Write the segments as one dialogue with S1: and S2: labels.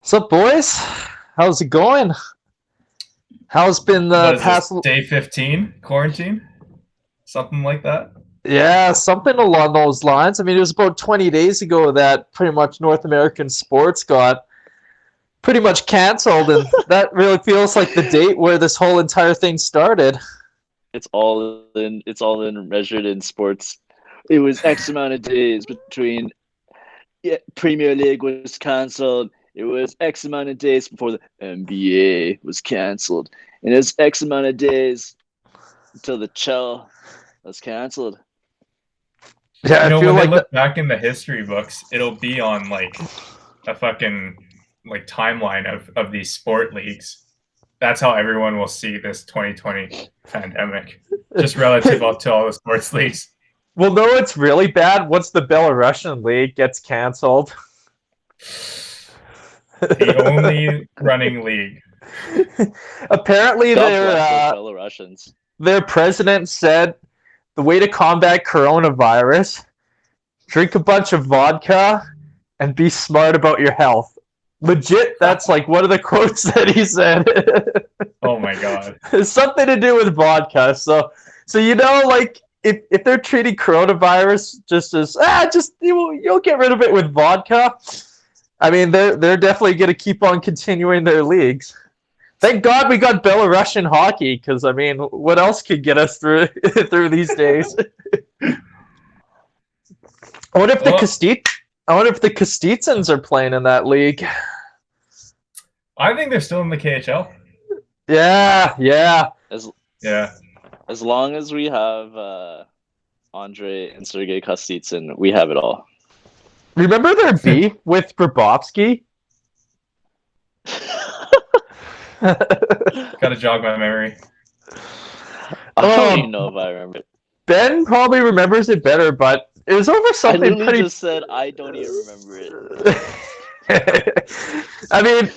S1: What's up, boys? How's it going? How's been
S2: What
S1: the
S2: is this?
S1: past?
S2: Day 15 quarantine? Something like that?
S1: Yeah, something along those lines. I mean, it was about 20 days ago that pretty much North American sports got pretty much canceled, and that really feels like the date where this whole entire thing started.
S3: It's all in measured in sports. It was X amount of days between Premier League was cancelled. It was X amount of days before the NBA was cancelled. And it's X amount of days until the Chell was cancelled.
S1: Yeah, I feel
S2: When they
S1: like
S2: look back in the history books, it'll be on like a fucking like timeline of these sport leagues. That's how everyone will see this 2020 pandemic, just relative to all the sports leagues.
S1: well, no, it's really bad once the Belarusian league gets canceled.
S2: The only running league.
S1: Apparently,
S3: God bless those Belarusians.
S1: their president said the way to combat coronavirus: drink a bunch of vodka and be smart about your health. Legit, that's like one of the quotes that he said.
S2: Oh my god.
S1: It's something to do with vodka. So like if they're treating coronavirus just as you'll get rid of it with vodka. I mean, they're definitely going to keep on continuing their leagues. Thank God we got Belarusian hockey, because I mean, what else could get us through through these days? I wonder if the Kostitsins are playing in that league.
S2: I think they're still in the KHL.
S1: Yeah.
S2: Yeah.
S3: As long as we have Andre and Sergei Kostitsyn, we have it all.
S1: Remember their beef with Grabowski?
S2: Gotta jog my memory.
S3: I don't even know if I remember it.
S1: Ben probably remembers it better, but it was over
S3: I
S1: something
S3: literally
S1: pretty.
S3: just said I don't even remember it.
S1: I mean,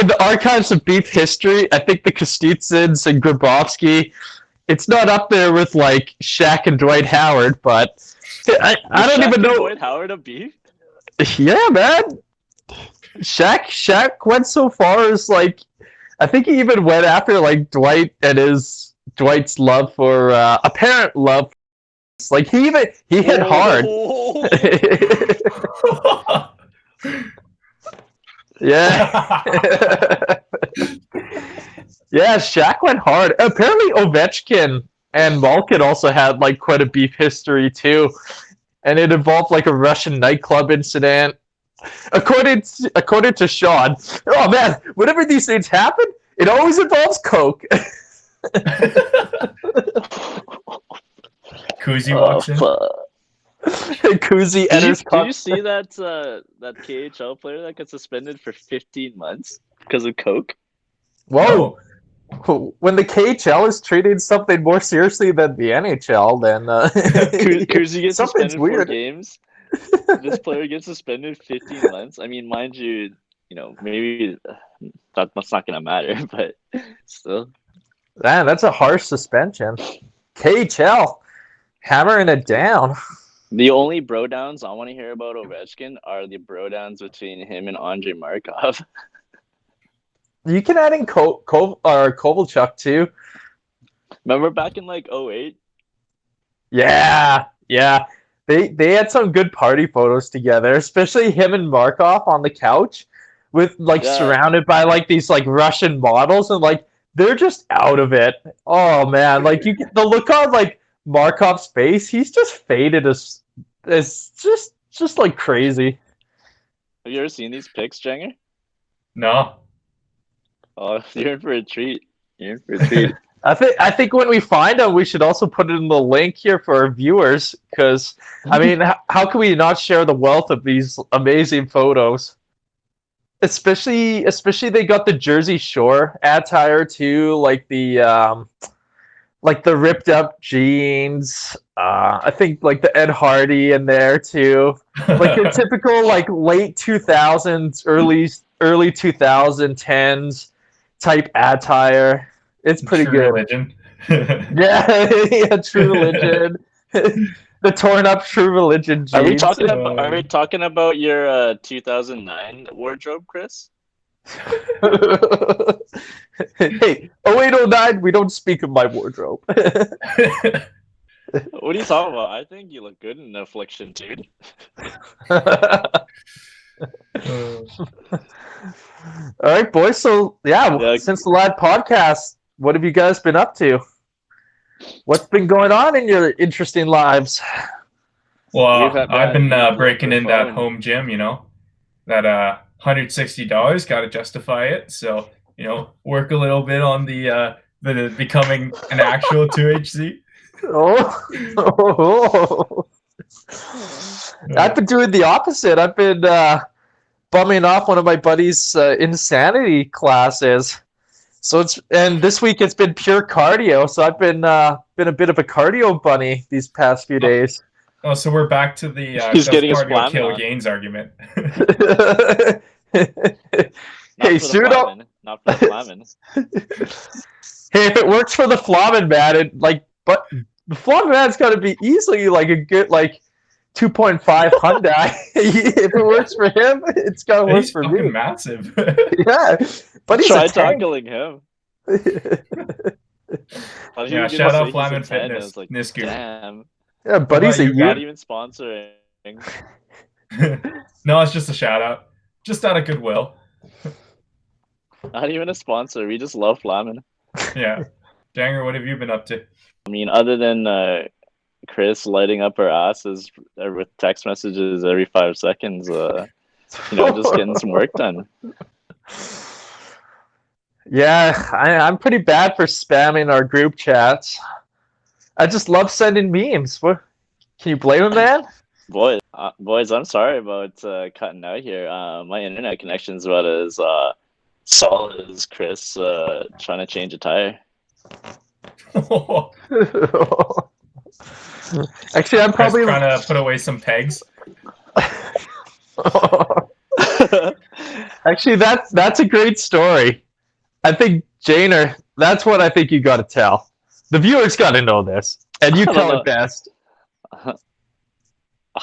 S1: in the archives of beef history, I think the Kostitsins and Grabowski, it's not up there with like Shaq and Dwight Howard, but I don't
S3: Shaq
S1: even know.
S3: and Dwight Howard a beef?
S1: Yeah, man. Shaq went so far as like, I think he even went after like Dwight's love for apparent love. Like he hit hard. Yeah. Yeah, Shaq went hard. Apparently Ovechkin and Malkin also had like quite a beef history too. And it involved like a Russian nightclub incident. According to Sean, oh man, whenever these things happen, it always involves coke.
S2: Kuzi walks in.
S1: Kuzi enters.
S3: Did you see that KHL player that got suspended for 15 months because of coke?
S1: Whoa. When the KHL is treating something more seriously than the NHL, then
S3: Kuzi gets
S1: something's
S3: suspended
S1: weird.
S3: 4 games. This player gets suspended 15 months. I mean, mind you, maybe that's not gonna matter, but still.
S1: Man, that's a harsh suspension. KHL hammering it down.
S3: The only bro downs I want to hear about Ovechkin are the bro downs between him and Andrei Markov.
S1: You can add in Kovalchuk too.
S3: Remember back in like 2008?
S1: Yeah. They had some good party photos together, especially him and Markov on the couch with surrounded by like these like Russian models, and like they're just out of it. Oh man, like the look on like Markov's face, he's just faded as just like crazy.
S3: Have you ever seen these pics, Jenger?
S2: No.
S3: Oh, you're in for a treat.
S1: I think when we find them, we should also put it in the link here for our viewers, because I mean, how can we not share the wealth of these amazing photos? Especially they got the Jersey Shore attire too, like the ripped up jeans. I think like the Ed Hardy in there too, like your typical like late 2000s, early 2010s type attire. It's pretty
S2: True
S1: good.
S2: Religion.
S1: Yeah, True Religion. The torn up True Religion jeans.
S3: Are we talking about your 2009 wardrobe, Chris?
S1: Hey, 0809, we don't speak of my wardrobe.
S3: What are you talking about? I think you look good in Affliction, dude.
S1: All right, boys. So, yeah, since the last podcast, what have you guys been up to? What's been going on in your interesting lives?
S2: Well, I've been breaking in that home gym, that $160, got to justify it. So, work a little bit on the becoming an actual 2HC.
S1: Oh. I've been doing the opposite. I've been bumming off one of my buddy's insanity classes. So this week it's been pure cardio. So I've been a bit of a cardio bunny these past few days.
S2: Oh, so we're back to the
S3: he's getting his
S2: cardio kill gains argument.
S1: Hey, Sudo.
S3: Not for the Flamin.
S1: Hey, if it works for the Flamin, man, but the Flamin man's got to be easily like a good 2.5 Hyundai. If it works for him, it's got to work for me.
S2: He's massive.
S1: Yeah, but he's
S3: try tackling him.
S2: Yeah, shout out Flamin Fitness.
S3: Like,
S2: damn.
S1: Yeah, buddy's
S3: not even sponsoring.
S2: No, it's just a shout out, just out of goodwill.
S3: Not even a sponsor. We just love Flamin.
S2: Yeah, Janger, what have you been up to?
S3: I mean, other than Chris lighting up our asses with text messages every 5 seconds, just getting some work done.
S1: Yeah, I'm pretty bad for spamming our group chats. I just love sending memes. What? Can you blame him, man?
S3: Boys, I'm sorry about cutting out here. My internet connection is about as solid as Chris trying to change a tire.
S1: Actually, I'm probably
S2: trying to put away some pegs.
S1: Actually, that's a great story. I think, Janer, that's what I think you got to tell. The viewers got to know this, and you tell it best.
S3: I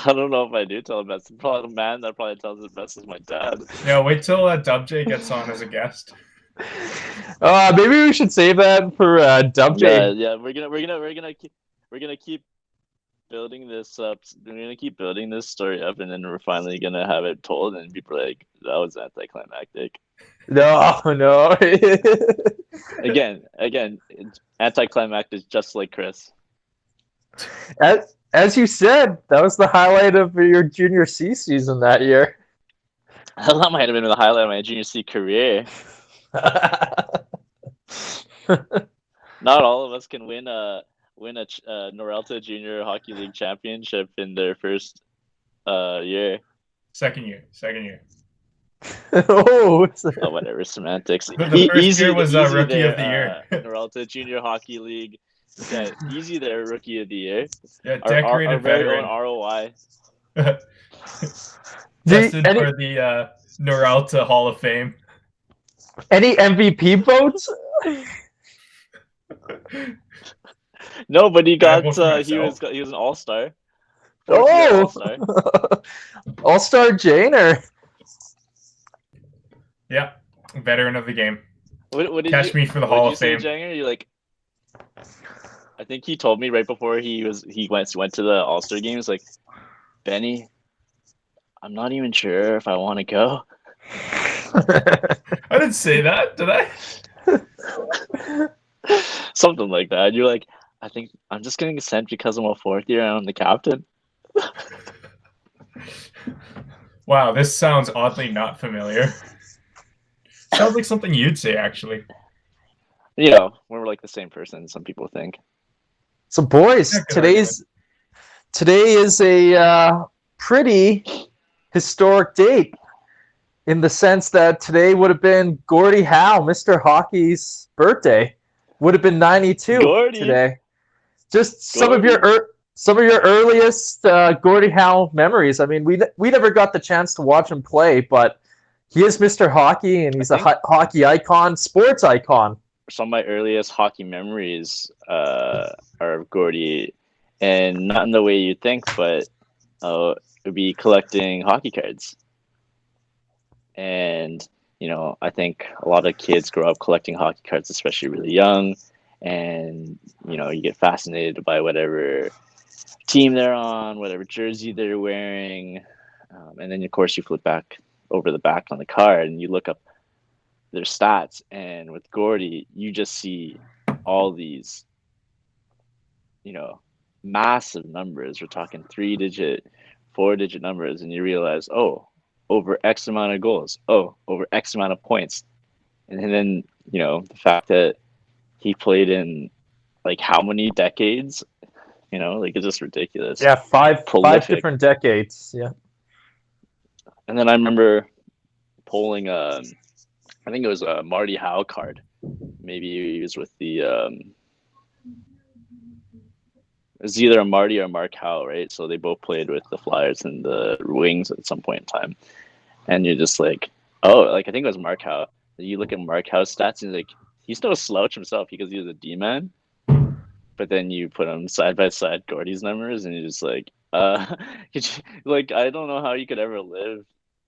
S3: don't know if I do tell it best. Probably the man that probably tells it best is my dad.
S2: Yeah, wait till Dub J gets on as a guest.
S1: Maybe we should save that for Dub J.
S3: Yeah, we're gonna keep building this up. We're gonna keep building this story up, and then we're finally gonna have it told, and people are like, "That was anticlimactic."
S1: No.
S3: Again, it's anticlimactic, just like Chris.
S1: As you said, that was the highlight of your junior C season that year.
S3: That might have been the highlight of my junior C career. Not all of us can win a Norelta Junior Hockey League championship in their first year.
S2: Second year.
S1: Oh,
S3: whatever, semantics.
S2: The first year was Rookie of the Year.
S3: Norelta Junior Hockey League. Yeah, easy there, Rookie of the Year.
S2: Yeah, decorated
S3: our very
S2: veteran.
S3: own ROI.
S2: Destined for the Norelta Hall of Fame.
S1: Any MVP votes?
S3: No, but he got he was an all-star.
S1: Oh, all-star Janer.
S2: Yeah, veteran of the game.
S3: What did
S2: Catch me for the Hall of Fame.
S3: Janger? You I think he told me right before he went to the All-Star game. He's like, Benny, I'm not even sure if I want to go.
S2: I didn't say that, did I?
S3: Something like that. You're like, I think I'm just getting sent because I'm a fourth year and I'm the captain.
S2: Wow, this sounds oddly not familiar. Sounds like something you'd say, actually.
S3: We're like the same person, some people think.
S1: So, boys, today is a pretty historic date in the sense that today would have been Gordie Howe, Mr. Hockey's birthday. Would have been 92 today. Just some of your earliest Gordie Howe memories. I mean, we never got the chance to watch him play, but he is Mr. Hockey, and he's a hockey icon, sports icon.
S3: Some of my earliest hockey memories are of Gordie, and not in the way you think, but it would be collecting hockey cards. And I think a lot of kids grow up collecting hockey cards, especially really young, and you get fascinated by whatever team they're on, whatever jersey they're wearing, and then of course you flip back over the back on the card and you look up their stats, and with Gordy, you just see all these, massive numbers. We're talking 3-digit, 4-digit numbers, and you realize, oh, over X amount of goals, oh, over X amount of points, and then the fact that he played in like how many decades, it's just ridiculous.
S1: Yeah, five
S3: Prolific.
S1: different decades. Yeah.
S3: And then I remember pulling I think it was a Marty Howe card. Maybe he was with the it was either a Marty or Mark Howe, right? So they both played with the Flyers and the Wings at some point in time. And you're just like, oh, like I think it was Mark Howe. You look at Mark Howe's stats and like he's no slouch himself because he was a D-man. But then you put him side by side Gordy's numbers and you're just like, like I don't know how you could ever live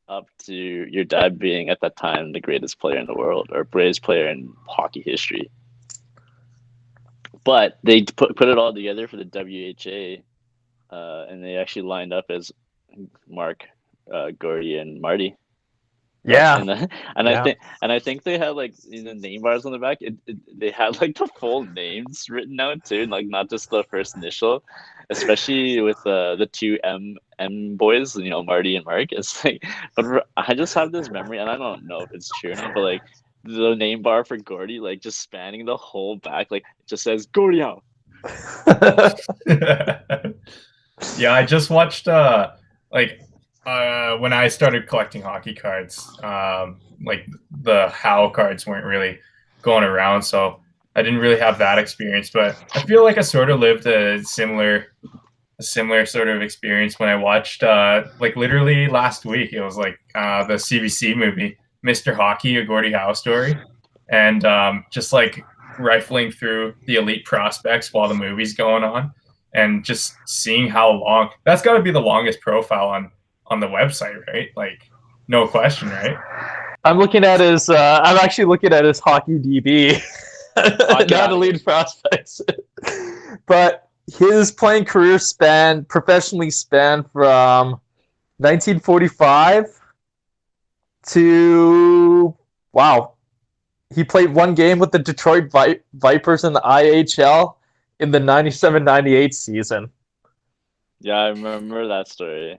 S3: up to your dad being at that time the greatest player in the world or greatest player in hockey history. But they put it all together for the WHA, and they actually lined up as Mark, Gordy, and Marty.
S1: Yeah,
S3: I think they had like name bars on the back. They had like the full names written out too, like not just the first initial. Especially with the two M boys, Marty and Mark. It's like, but I just have this memory, and I don't know if it's true or not, but like the name bar for Gordy, like just spanning the whole back, like it just says Gordy Howe.
S2: Yeah, I just watched when I started collecting hockey cards, like the Howe cards weren't really going around, so I didn't really have that experience. But I feel like I sort of lived a similar sort of experience when I watched like literally last week. It was like the CBC movie Mr. Hockey, a Gordie Howe story, and just like rifling through the elite prospects while the movie's going on, and just seeing how long that's got to be the longest profile on the website, right? Like, no question, right?
S1: I'm looking at his. I'm actually looking at his hockey DB, not elite prospects, but his playing career professionally spanned from 1945 to he played one game with the Detroit Vipers in the IHL in the 97-98 season.
S3: Yeah, I remember that story.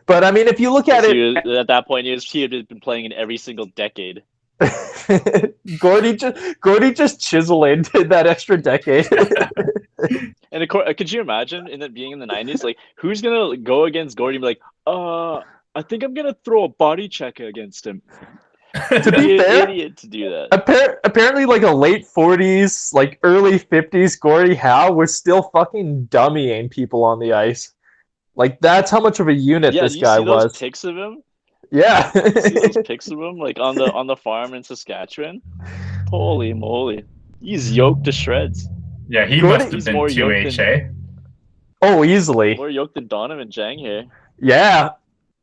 S1: But I mean, if you look at it,
S3: at that point, he had been playing in every single decade.
S1: Gordy just chiseling that extra decade.
S3: And of course, could you imagine being in the 90s? Like, who's gonna go against Gordy and be like, I think I'm gonna throw a body check against him.
S1: To be fair,
S3: an idiot to do that.
S1: Apparently, like a late 40s, like early 50s, Gordie Howe was still fucking dummying people on the ice. Like, that's how much of a unit this guy was.
S3: Those pics of him?
S1: Yeah.
S3: See those pics of him, like on the farm in Saskatchewan? Holy moly, he's yoked to shreds.
S2: Yeah, he must have been 2HA.
S1: Oh, easily.
S3: More yoked than Donovan Jang here.
S1: Yeah.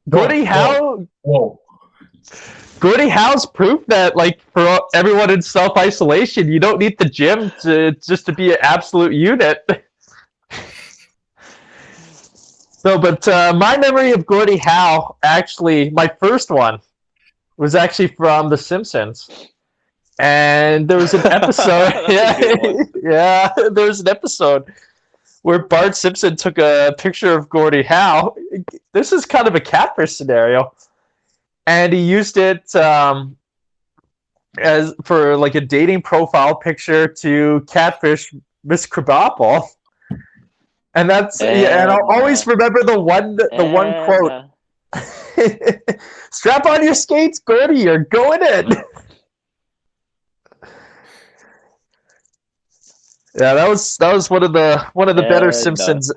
S1: Gordie Howe.
S2: Whoa.
S1: Gordie Howe's proof that, like, for everyone in self-isolation, you don't need the gym to be an absolute unit. No, but my memory of Gordie Howe, actually, my first one was actually from The Simpsons. And there was an episode. Yeah, there was an episode where Bart Simpson took a picture of Gordie Howe. This is kind of a catfish scenario. And he used it as for like a dating profile picture to catfish Miss Krabappel. And that's and I'll always remember the one quote. Strap on your skates, Gordy, you're going in. Yeah, that was one of the better Simpsons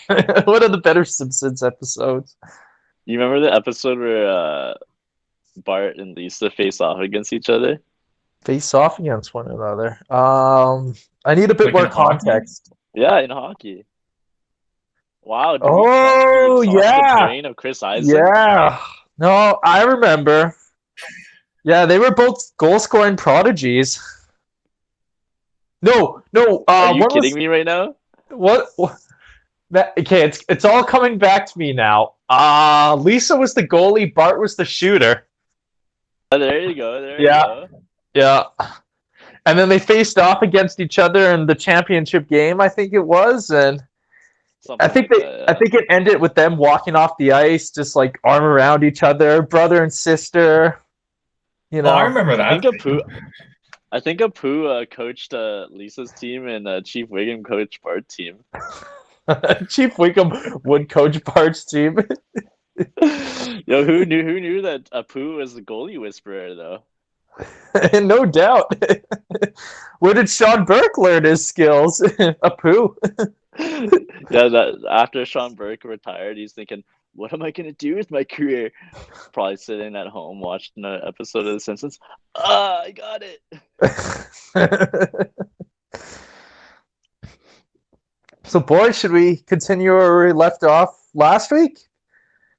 S1: one of the better Simpsons episodes.
S3: You remember the episode where Bart and Lisa face off against each other?
S1: Face off against one another. I need a bit more context.
S3: Yeah, in hockey. Wow.
S1: Oh, yeah.
S3: The brain of Chris Isaac.
S1: Yeah. No, I remember. Yeah, they were both goal scoring prodigies. No, no.
S3: Are you
S1: One
S3: kidding
S1: was
S3: me right now?
S1: what? Okay, it's all coming back to me now. Lisa was the goalie. Bart was the shooter.
S3: Oh, there you go. There you
S1: Yeah,
S3: go.
S1: yeah. And then they faced off against each other in the championship game, I think it was, and
S3: Something like
S1: I
S3: that.
S1: think it ended with them walking off the ice, just like arm around each other, brother and sister. You
S2: Oh, I
S1: know,
S2: remember
S3: I think
S2: that.
S3: Apu coached Lisa's team and Chief Wiggum coached Bart's team.
S1: Chief Wickham would coach Bart's team.
S3: Yo, who knew that Apu was the goalie whisperer though?
S1: No doubt. Where did Sean Burke learn his skills? Apu.
S3: Yeah, that after Sean Burke retired, he's thinking, "What am I gonna do with my career?" Probably sitting at home watching an episode of The Simpsons. I got it.
S1: So, boys, should we continue where we left off last week?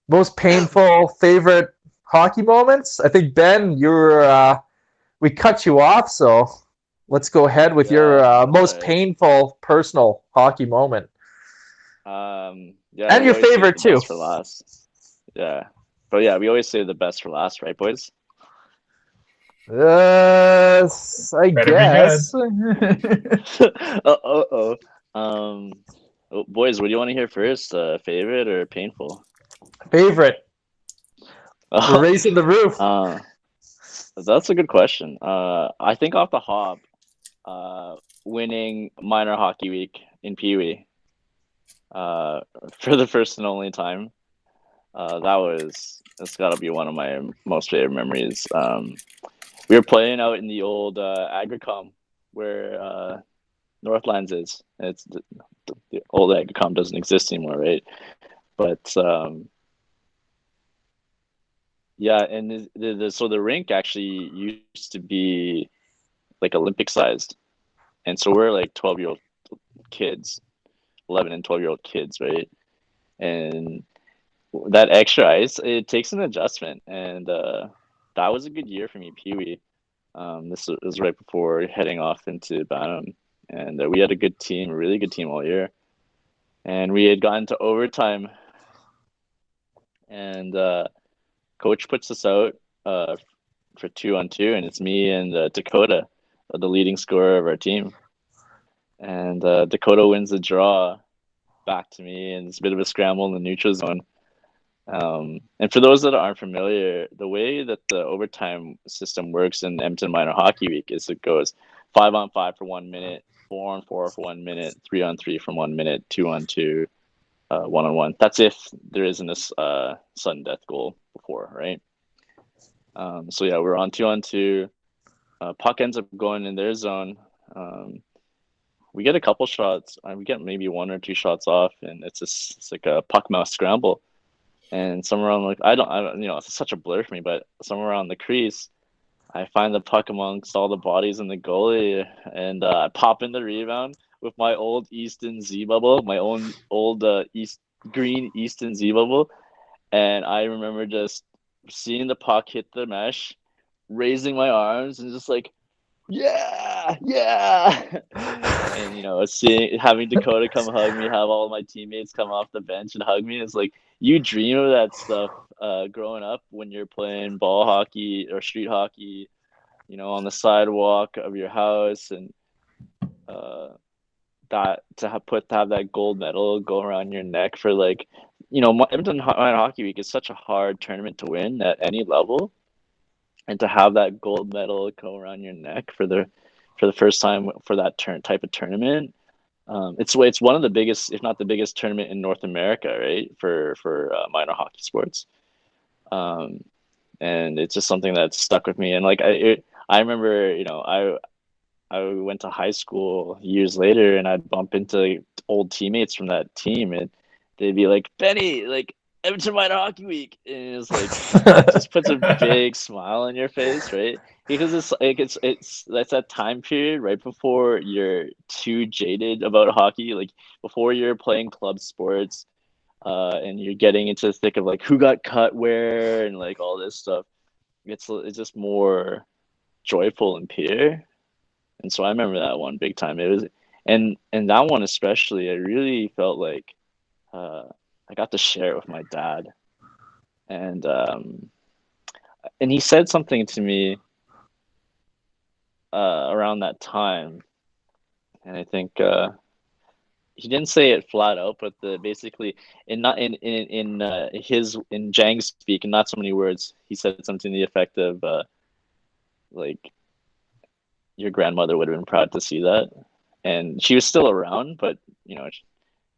S1: Most painful favorite hockey moments? I think, Ben, we cut you off, so let's go ahead with your
S3: Yeah, that's
S1: most
S3: all right.
S1: painful personal hockey moment.
S3: Yeah,
S1: And
S3: we
S1: your
S3: always save
S1: favorite,
S3: the
S1: too.
S3: best for last. Yeah, but yeah, we always save the best for last, right, boys?
S1: I
S2: Better be good.
S1: guess.
S3: Oh. Boys, what do you want to hear first? Favorite or painful?
S1: Favorite. We're raising the roof.
S3: That's a good question. I think off the hop, winning minor hockey week in Pee Wee, for the first and only time. That's got to be one of my most favorite memories. We were playing out in the old Agricom where Northlands is. It's the old Agricom doesn't exist anymore, right? But yeah, and so the rink actually used to be like Olympic sized, and so we're like 12-year-old kids, 11 and 12-year-old kids, right? And that extra ice, it takes an adjustment, and that was a good year for me, Pee Wee. This was right before heading off into Bantam, and we had a good team, a really good team all year, and we had gotten to overtime, and coach puts us out for 2-on-2, and it's me and Dakota, the leading scorer of our team, and Dakota wins the draw back to me, and it's a bit of a scramble in the neutral zone. And for those that aren't familiar, the way that the overtime system works in Edmonton Minor Hockey Week is it goes 5-on-5 for 1 minute, 4-on-4 for 1 minute, 3-on-3 for 1 minute, 2-on-2, 1-on-1. That's if there isn't a sudden death goal before, right? So yeah, we're on 2-on-2. Puck ends up going in their zone. We get a couple shots. We get maybe 1 or 2 shots off, and it's like a puck mouse scramble. And somewhere around like I don't it's such a blur for me, but somewhere around the crease, I find the puck amongst all the bodies in the goalie, and I pop in the rebound with my old Easton Z bubble, my own old green Easton Z bubble, and I remember just seeing the puck hit the mesh, raising my arms, and just like, yeah, and having Dakota come hug me, have all my teammates come off the bench and hug me. It's like you dream of that stuff growing up when you're playing ball hockey or street hockey, on the sidewalk of your house, and that to have that gold medal go around your neck for Edmonton Hockey Week is such a hard tournament to win at any level. And to have that gold medal go around your neck for the first time for that type of tournament, it's one of the biggest, if not the biggest, tournament in North America, right? For minor hockey sports, and it's just something that stuck with me. And I remember, I went to high school years later, and I'd bump into old teammates from that team, and they'd be like, "Benny, like, Edmonton Minor Hockey Week," and it's like just puts a big smile on your face, right? Because it's that's that time period right before you're too jaded about hockey, like before you're playing club sports, and you're getting into the thick of like who got cut where and like all this stuff. it's just more joyful and pure. And so I remember that one big time. It was, and that one especially, I really felt like I got to share it with my dad, and he said something to me around that time, and I think he didn't say it flat out, but basically in not in Jang's speak, in not so many words, he said something to the effect of like, your grandmother would have been proud to see that, and she was still around, but you know,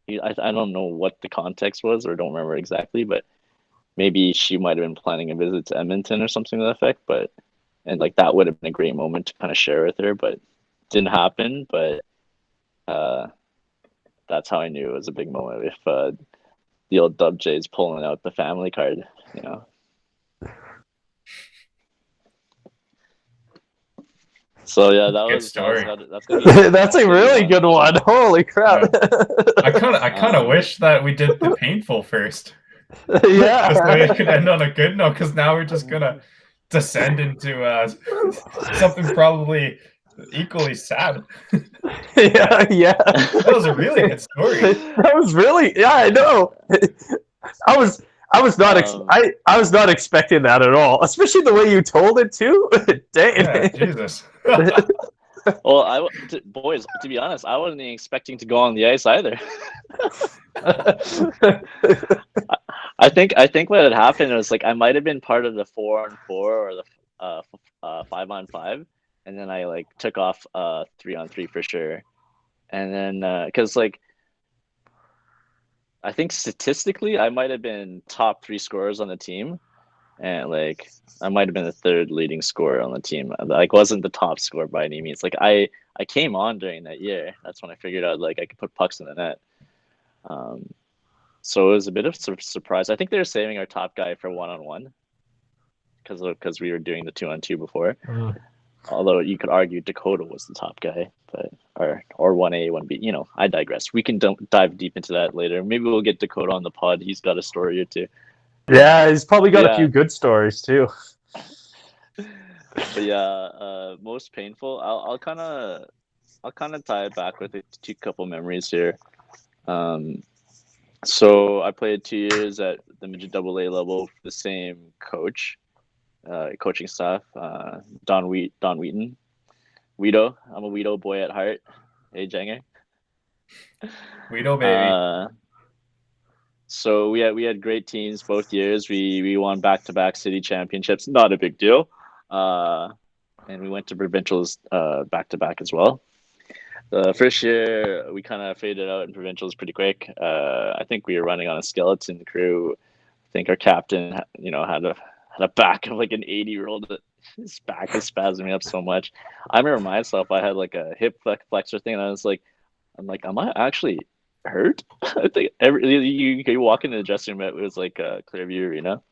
S3: I don't know what the context was, or don't remember exactly, but maybe she might have been planning a visit to Edmonton or something to that effect, but and like that would have been a great moment to kind of share with her, but it didn't happen. But that's how I knew it was a big moment if the old Dub J's pulling out the family card, you know. So yeah,
S2: Good story.
S3: That's gonna be,
S1: That's a really good one. Holy crap!
S2: I kind of wish that we did the painful first.
S1: Yeah,
S2: Just so we can end on a good note, because now we're just gonna descend into something probably equally sad.
S1: yeah.
S2: That was a really good story.
S1: That was really, yeah, I know. I was I was not expecting that at all, especially the way you told it too. Dang.
S2: Yeah, Jesus.
S3: Well, boys, to be honest, I wasn't even expecting to go on the ice either. I think what had happened was like I might have been part of the 4-on-4 or the 5-on-5, and then I like took off 3-on-3 for sure, and then because like I think statistically I might have been top 3 scorers on the team, and like I might have been the 3rd leading scorer on the team. Like wasn't the top scorer by any means. Like I came on during that year. That's when I figured out like I could put pucks in the net. So it was a bit of a surprise. I think they were saving our top guy for 1-on-1 because we were doing the 2-on-2 before. Although you could argue Dakota was the top guy, but or 1A, 1B. You know, I digress. We can dive deep into that later. Maybe we'll get Dakota on the pod. He's got a story or two.
S1: Yeah, he's probably got a few good stories too.
S3: But yeah, most painful. I'll kind of tie it back with a couple memories here. So I played 2 years at the midget AA level for the same coach, coaching staff, Don Wheaton. Weedo. I'm a Weedo boy at heart. Hey, Janger.
S2: Weedo, baby.
S3: So we had great teams both years. We won back-to-back city championships. Not a big deal. And we went to provincials back-to-back as well. The first year we kind of faded out in provincials pretty quick. I think we were running on a skeleton crew. I think our captain, you know, had a back of like an 80-year-old. His back was spasming up so much. I remember myself, I had like a hip flexor thing, and I'm like, am I actually hurt? I think you walk into the dressing room, it was like Clearview Arena,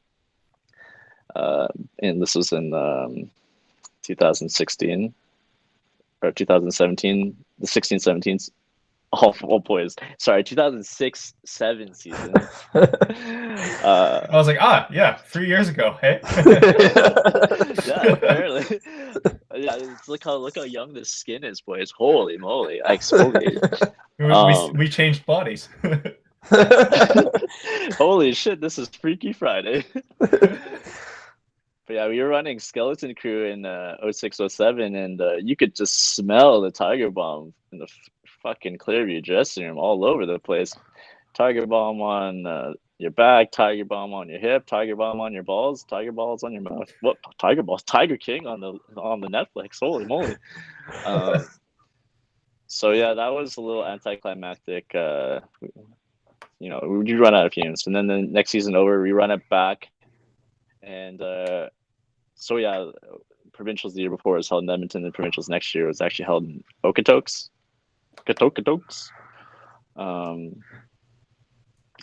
S3: and this was in 2016 or 2017, the 16-17. Oh boys, sorry, 2006-07 season.
S2: I was like, yeah, 3 years ago. Hey.
S3: Yeah, apparently. Yeah, look how young this skin is, boys. Holy moly, I exfoliate.
S2: We changed bodies.
S3: Holy shit, this is Freaky Friday. But yeah, we were running skeleton crew in 06-07, and you could just smell the Tiger Bomb in the fucking Clearview dressing room all over the place. Tiger Bomb on your back, Tiger Bomb on your hip, Tiger Bomb on your balls, Tiger Balls on your mouth. What Tiger Balls? Tiger King on the Netflix. Holy moly! So yeah, that was a little anticlimactic. You know, we run out of fumes, and then the next season over, we run it back. And so yeah, provincials the year before was held in Edmonton. The provincials next year was actually held in Okotoks.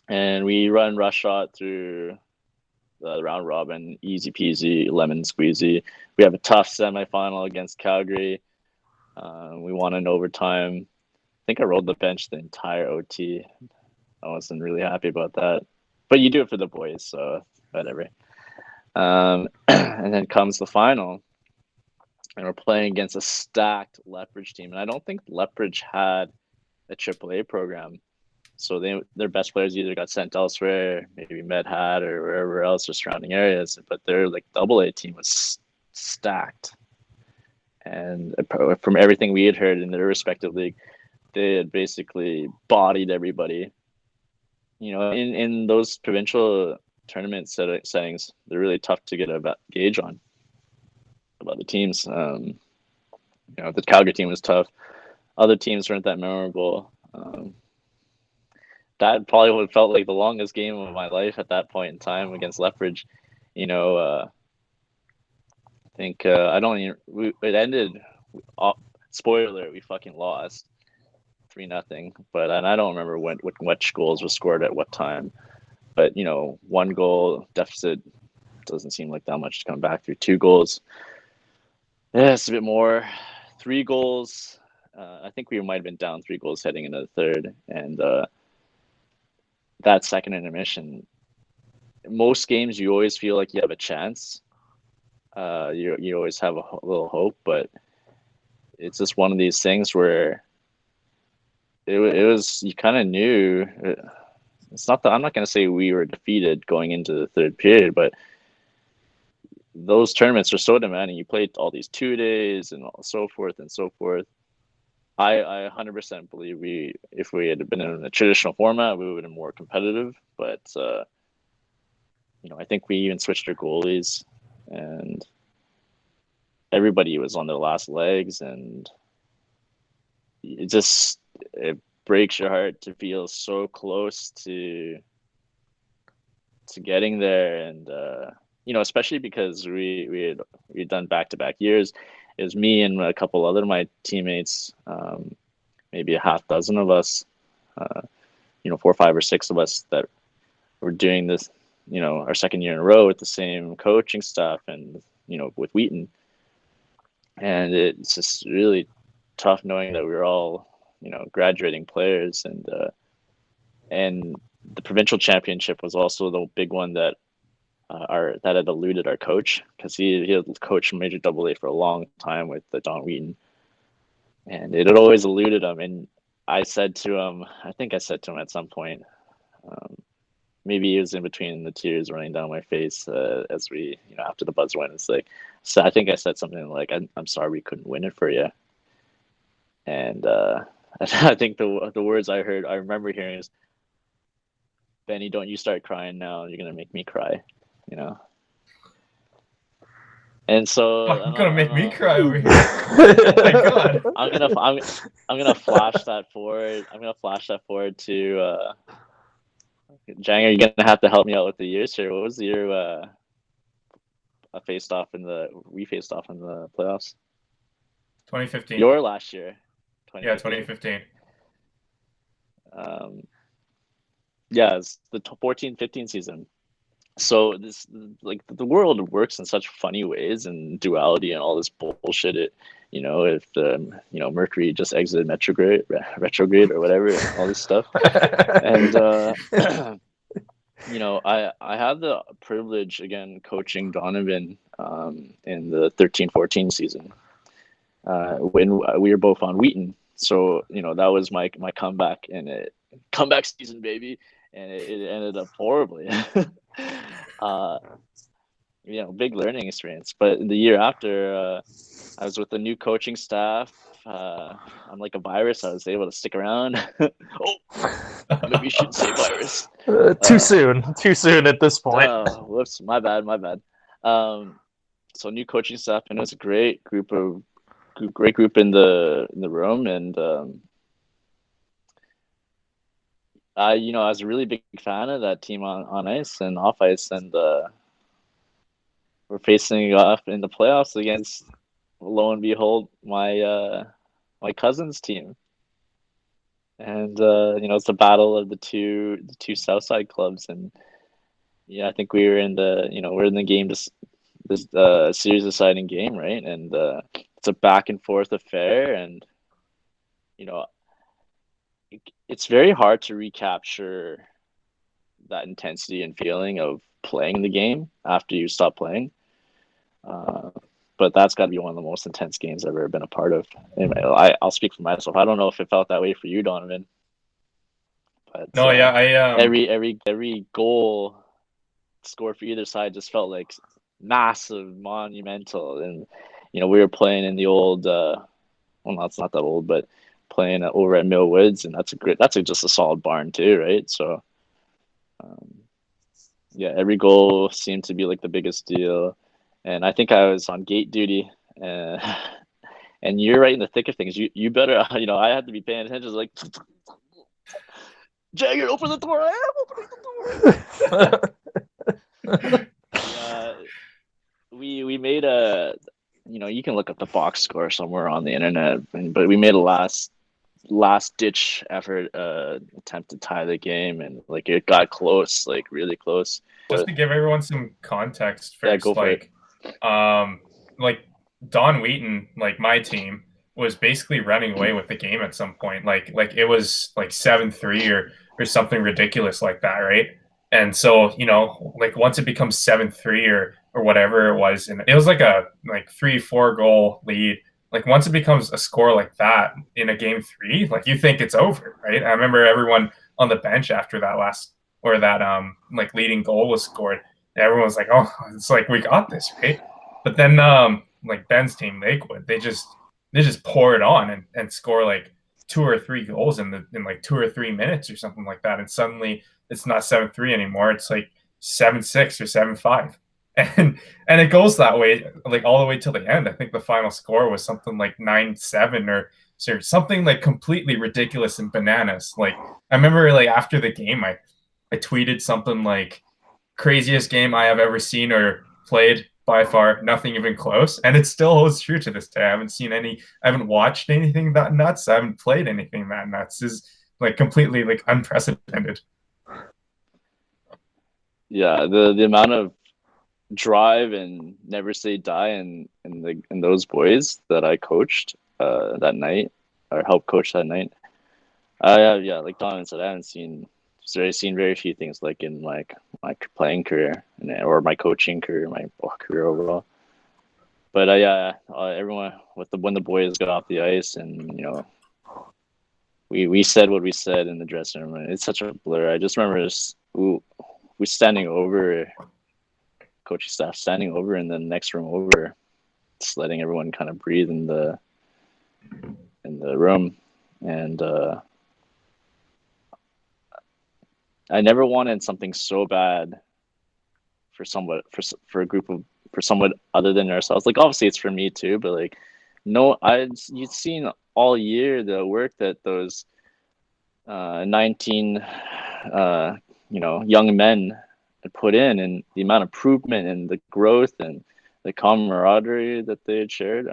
S3: And we run rush shot through the round robin, easy peasy, lemon squeezy. We have a tough semifinal against Calgary. We won in overtime. I think I rolled the bench the entire OT. I wasn't really happy about that, but you do it for the boys, so whatever. And then comes the final, and we're playing against a stacked Lethbridge team. And I don't think Lethbridge had a AAA program. So their best players either got sent elsewhere, maybe Medhat or wherever else or surrounding areas. But their like AA team was stacked. And from everything we had heard in their respective league, they had basically bodied everybody. You know, in those provincial tournament settings, they're really tough to get a gauge on about the teams. You know, the Calgary team was tough. Other teams weren't that memorable. That probably would have felt like the longest game of my life at that point in time against Lethbridge. You know, I think it ended. Spoiler: we fucking lost 3-0. But and I don't remember which goals were scored at what time. But you know, 1 goal deficit doesn't seem like that much to come back through. 2 goals, yeah, it's a bit more. 3 goals. I think we might have been down 3 goals heading into the third, and that second intermission. Most games, you always feel like you have a chance. You always have a little hope, but it's just one of these things where it was you kind of knew. It's not that I'm not going to say we were defeated going into the third period, but those tournaments are so demanding. You played all these 2 days and so forth and so forth. I 100% believe if we had been in a traditional format, we would have been more competitive. But you know, I think we even switched our goalies, and everybody was on their last legs, and it breaks your heart to feel so close to getting there. And you know, especially because we'd done back-to-back years. It was me and a couple other of my teammates, maybe a half dozen of us, you know, 4, 5, or 6 of us that were doing this, you know, our second year in a row with the same coaching staff and, you know, with Wheaton. And it's just really tough knowing that we were all, you know, graduating players. And the provincial championship was also the big one that that had eluded our coach, because he had coached Major AA for a long time with Don Wheaton, and it had always eluded him. And I said to him at some point, maybe it was in between the tears running down my face as we, you know, after the buzz went, it's like, so I think I said something like, I'm sorry we couldn't win it for you. And I think the words I remember hearing is, Benny, don't you start crying now, you're gonna make me cry. You know, and so
S2: I'm gonna make me cry over here. Oh my god!
S3: I'm gonna flash that forward. I'm gonna flash that forward to Jang. Are you gonna have to help me out with the years here? What was the year we faced off in the playoffs?
S2: 2015.
S3: Your last year.
S2: 2015.
S3: Yeah, it's the 14-15 season. So this, like, the world works in such funny ways and duality and all this bullshit. You know, if you know, Mercury just exited retrograde or whatever, all this stuff. And you know, I had the privilege again coaching Donovan in the 13-14 season when we were both on Wheaton. So you know, that was my comeback comeback season, baby, and it ended up horribly. You know, big learning experience. But the year after, I was with the new coaching staff. I'm like a virus. I was able to stick around. Oh, maybe you shouldn't say virus.
S1: Too soon at this point.
S3: Whoops, my bad. So new coaching staff, and it was a great group in the room, and you know, I was a really big fan of that team on ice and off ice, and we're facing off in the playoffs against, lo and behold, my cousin's team. And you know, it's a battle of the two Southside clubs, and yeah, I think we're in the game, this series deciding game, right? And it's a back and forth affair, and you know, it's very hard to recapture that intensity and feeling of playing the game after you stop playing. But that's got to be one of the most intense games I've ever been a part of. Anyway, I'll speak for myself. I don't know if it felt that way for you, Donovan. But,
S2: No, yeah,
S3: every goal scored for either side just felt like massive, monumental. And we were playing in the old, well, no, it's not that old, but playing over at Mill Woods, and that's just a solid barn too, right? So, yeah, every goal seemed to be like the biggest deal. And I think I was on gate duty, and you're right in the thick of things. You better, I had to be paying attention. Like, Jagger, open the door! I am opening the door. We made a, you can look up the box score somewhere on the internet, but we made a last ditch effort attempt to tie the game, and like it got close, like really close.
S2: Just to give everyone some context first,
S3: yeah, go for it.
S2: Like Don Wheaton, like my team, was basically running away with the game at some point. Like it was like 7-3 or something ridiculous like that, right? And so, like once it becomes 7-3 or whatever it was, and it was like a 3-4 goal lead. Like once it becomes a score like that in a game 3, like you think it's over, right? I remember everyone on the bench after that like leading goal was scored. Everyone was like, "Oh, it's like we got this, right?" But then like Ben's team, Lakewood, they just pour it on and score like 2 or 3 goals in like 2 or 3 minutes or something like that, and suddenly it's not 7-3 anymore. It's like 7-6 or 7-5. And it goes that way like all the way till the end. I think the final score was something like 9-7 or something like completely ridiculous and bananas. Like I remember like after the game I tweeted something like, craziest game I have ever seen or played by far, nothing even close. And it still holds true to this day. I haven't watched anything that nuts. I haven't played anything that nuts. Is like completely like unprecedented.
S3: Yeah, the amount of drive and never say die and those boys that I coached that night or helped coach that night. Yeah, like Donovan said, I haven't seen very few things like in like my playing career or my coaching career, my career overall. But everyone when the boys got off the ice and we said what we said in the dressing room. It's such a blur. I just remember we standing over, coaching staff standing over in the next room over, just letting everyone kind of breathe in the room. And I never wanted something so bad for someone other than ourselves. Like obviously it's for me too, but like you'd seen all year the work that those 19 young men had put in, and the amount of improvement and the growth and the camaraderie that they had shared.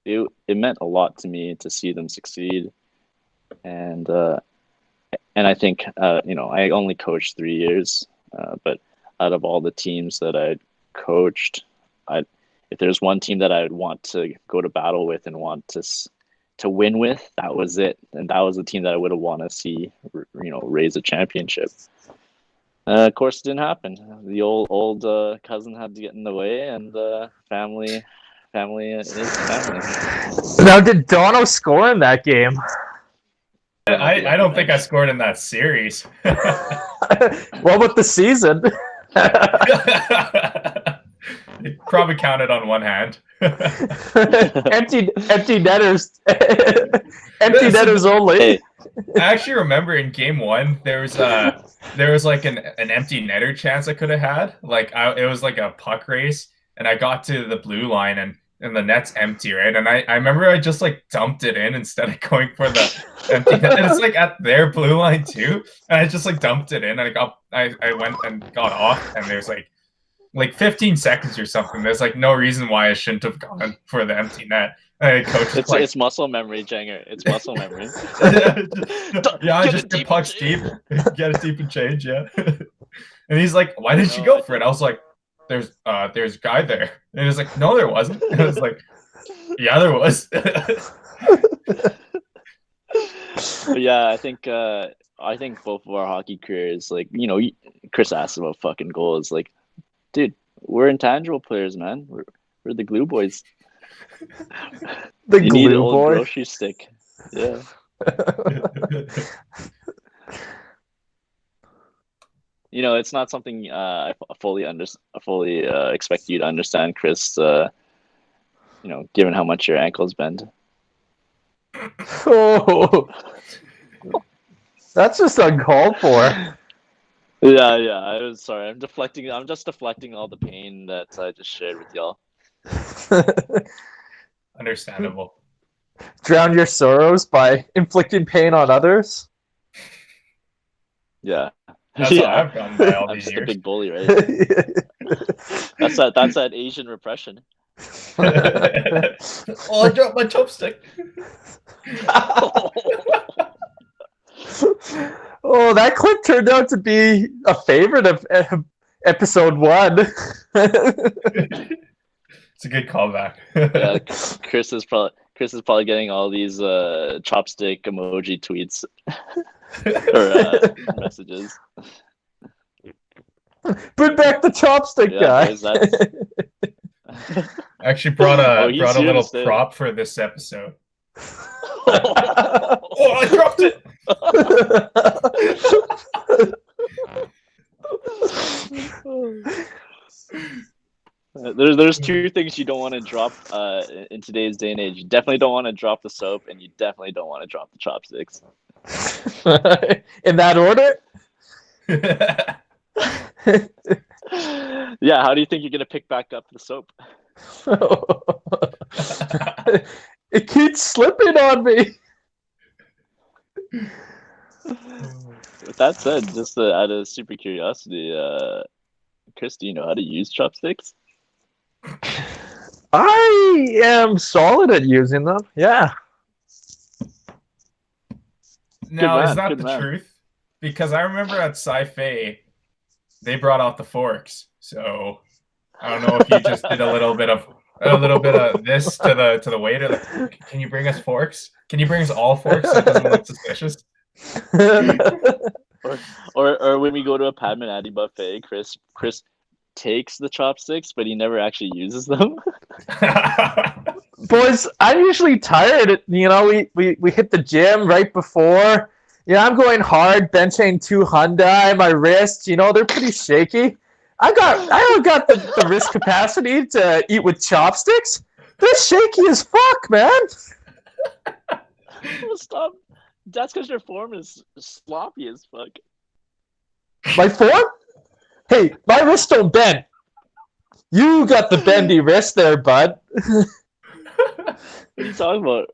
S3: It meant a lot to me to see them succeed. And I think, I only coached 3 years, but out of all the teams that I'd coached, if there's one team that I'd want to go to battle with and want to win with, that was it. And that was the team that I would have wanted to see, raise a championship. Of course, it didn't happen. The old cousin had to get in the way, and family is family.
S1: Now, did Dono score in that game?
S2: I don't think I scored in that series.
S1: What about the season?
S2: It probably counted on one hand.
S1: empty netters. Empty netters only.
S2: I actually remember in game 1 there was like an empty netter chance I could have had. Like it was like a puck race, and I got to the blue line and the net's empty, right? And I remember I just like dumped it in instead of going for the empty net. And it's like at their blue line too. And I just like dumped it in. And I went and got off, and there's like 15 seconds or something. There's like no reason why I shouldn't have gone for the empty net. And coach
S3: it's muscle memory, Janger. It's muscle memory.
S2: Yeah, just the puck's deep. Get it deep and change, yeah. And he's like, "Why didn't you go for it?" I was like, there's a guy there. And he was like, "No, there wasn't." And I was like, "Yeah, there was."
S3: But yeah, I think I think both of our hockey careers, like, Chris asked about fucking goals. Like, dude, we're intangible players, man. We're the glue boys.
S1: The
S3: You need an
S1: glue
S3: old
S1: boy.
S3: grocery stick. Yeah. It's not something I fully expect you to understand, Chris. Given how much your ankles bend.
S1: Oh, that's just uncalled for.
S3: Yeah. I'm sorry. I'm just deflecting all the pain that I just shared with y'all.
S2: Understandable.
S1: Drown your sorrows by inflicting pain on others.
S3: Yeah.
S2: That's what I've done by all
S3: I'm
S2: these
S3: just
S2: years.
S3: a big bully, right? That's that Asian repression.
S2: Oh, I dropped my chopstick.
S1: Oh, that clip turned out to be a favorite of episode 1.
S2: It's a good callback.
S3: Yeah, Chris is probably getting all these chopstick emoji tweets or messages.
S1: Bring back the chopstick guy.
S3: Boys, that's...
S2: I actually brought a little
S3: stay.
S2: prop for this episode. Oh, I dropped it.
S3: There's two things you don't want to drop in today's day and age. You definitely don't want to drop the soap, and you definitely don't want to drop the chopsticks.
S1: In that order?
S3: Yeah, how do you think you're gonna pick back up the soap?
S1: It keeps slipping on me.
S3: With that said, just out of super curiosity, Chris, do you know how to use chopsticks?
S1: I am solid at using them. Yeah.
S2: Now,
S3: man,
S2: is that
S3: good
S2: the
S3: man.
S2: truth? Because I remember at Sci-Fi, they brought out the forks. So I don't know if you just did a little bit of this to the waiter. Like, can you bring us forks? Can you bring us all forks so it doesn't look suspicious?
S3: Or when we go to a Padman Addy buffet, Chris takes the chopsticks, but he never actually uses them.
S1: Boys, I'm usually tired. We hit the gym right before. Yeah, I'm going hard, benching 2 Hyundai. My wrists, they're pretty shaky. I don't got the wrist capacity to eat with chopsticks. They're shaky as fuck, man.
S3: Stop. That's because your form is sloppy as fuck.
S1: My form? Hey, my wrists don't bend. You got the bendy wrist there, bud.
S3: What are you talking about?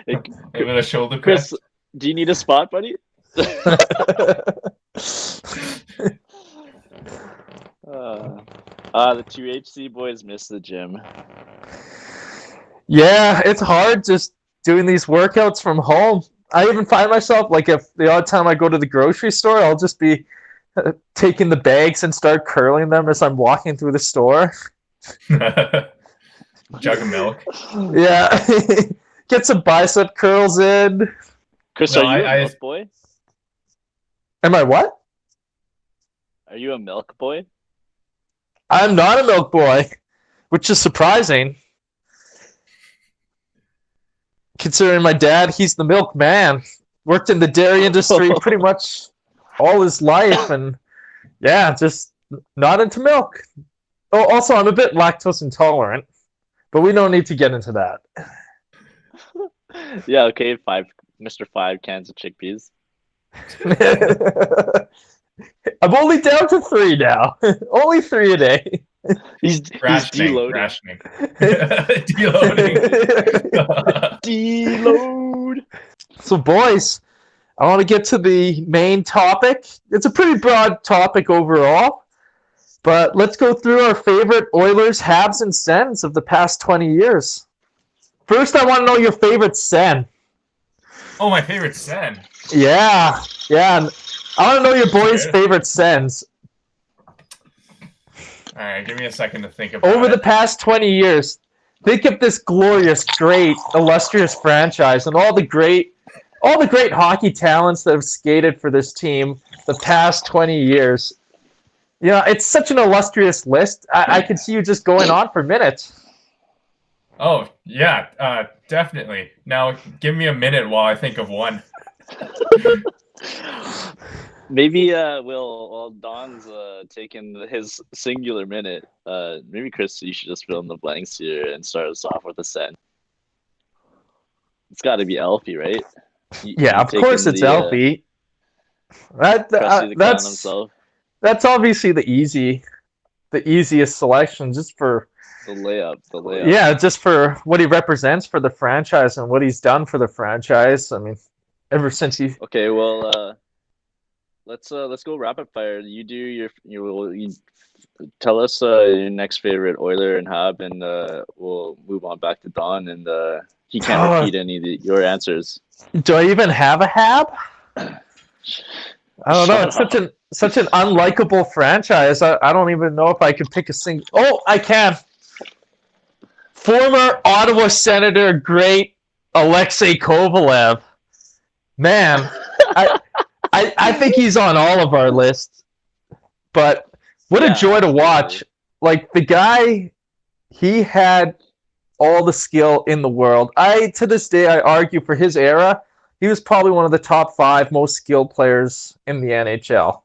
S2: Give it a shoulder
S3: Chris,
S2: press.
S3: do you need a spot, buddy? The 2HC boys miss the gym.
S1: Yeah, it's hard just doing these workouts from home. I even find myself, like, if the odd time I go to the grocery store, I'll just be taking the bags and start curling them as I'm walking through the store.
S2: Jug of milk.
S1: Yeah. Get some bicep curls in.
S3: Chris,
S2: No,
S3: are you a
S2: I-
S3: milk boy?
S1: Am I what?
S3: Are you a milk boy?
S1: I'm not a milk boy, which is surprising. Considering my dad, he's the milk man. Worked in the dairy industry pretty much all his life, and yeah, just not into milk. Oh, also, I'm a bit lactose intolerant, but we don't need to get into that.
S3: Yeah, okay, Mr. 5 cans of chickpeas.
S1: I'm only down to 3 now. Only 3 a day.
S3: He's
S2: Rationing.
S3: deloading.
S2: Rationing. Deloading.
S3: Deload.
S1: So, boys, I want to get to the main topic. It's a pretty broad topic overall, but let's go through our favorite Oilers haves and sends of the past 20 years. First, I want to know your favorite sen.
S2: Oh, my favorite sen.
S1: Yeah. I want to know your boys' favorite sens.
S2: All right, give me a second to think about
S1: Over
S2: it.
S1: the past 20 years, think of this glorious, great, illustrious franchise and all the great all the great hockey talents that have skated for this team the past 20 years. It's such an illustrious list. I could see you just going on for minutes.
S2: Oh, yeah, definitely. Now, give me a minute while I think of one.
S3: Maybe while Don's taking his singular minute, maybe Chris, you should just fill in the blanks here and start us off with a Sen. It's got to be Alfie, right?
S1: Of course it's Alfie. That's obviously the easiest selection, just for
S3: the layup.
S1: Yeah, just for what he represents for the franchise and what he's done for the franchise. I mean, ever since he.
S3: Okay, well, let's go rapid fire. You do you tell us your next favorite Oiler and Hab, and we'll move on back to Don, and he can't repeat any of your answers.
S1: Do I even have a Hab? I don't know. It's such an unlikable franchise. I don't even know if I can pick a single. Oh, I can. Former Ottawa Senator, great Alexei Kovalev. Man, I think he's on all of our lists. But what a joy to watch. Like, the guy, he had all the skill in the world. To this day, I argue for his era, he was probably one of the top 5 most skilled players in the NHL.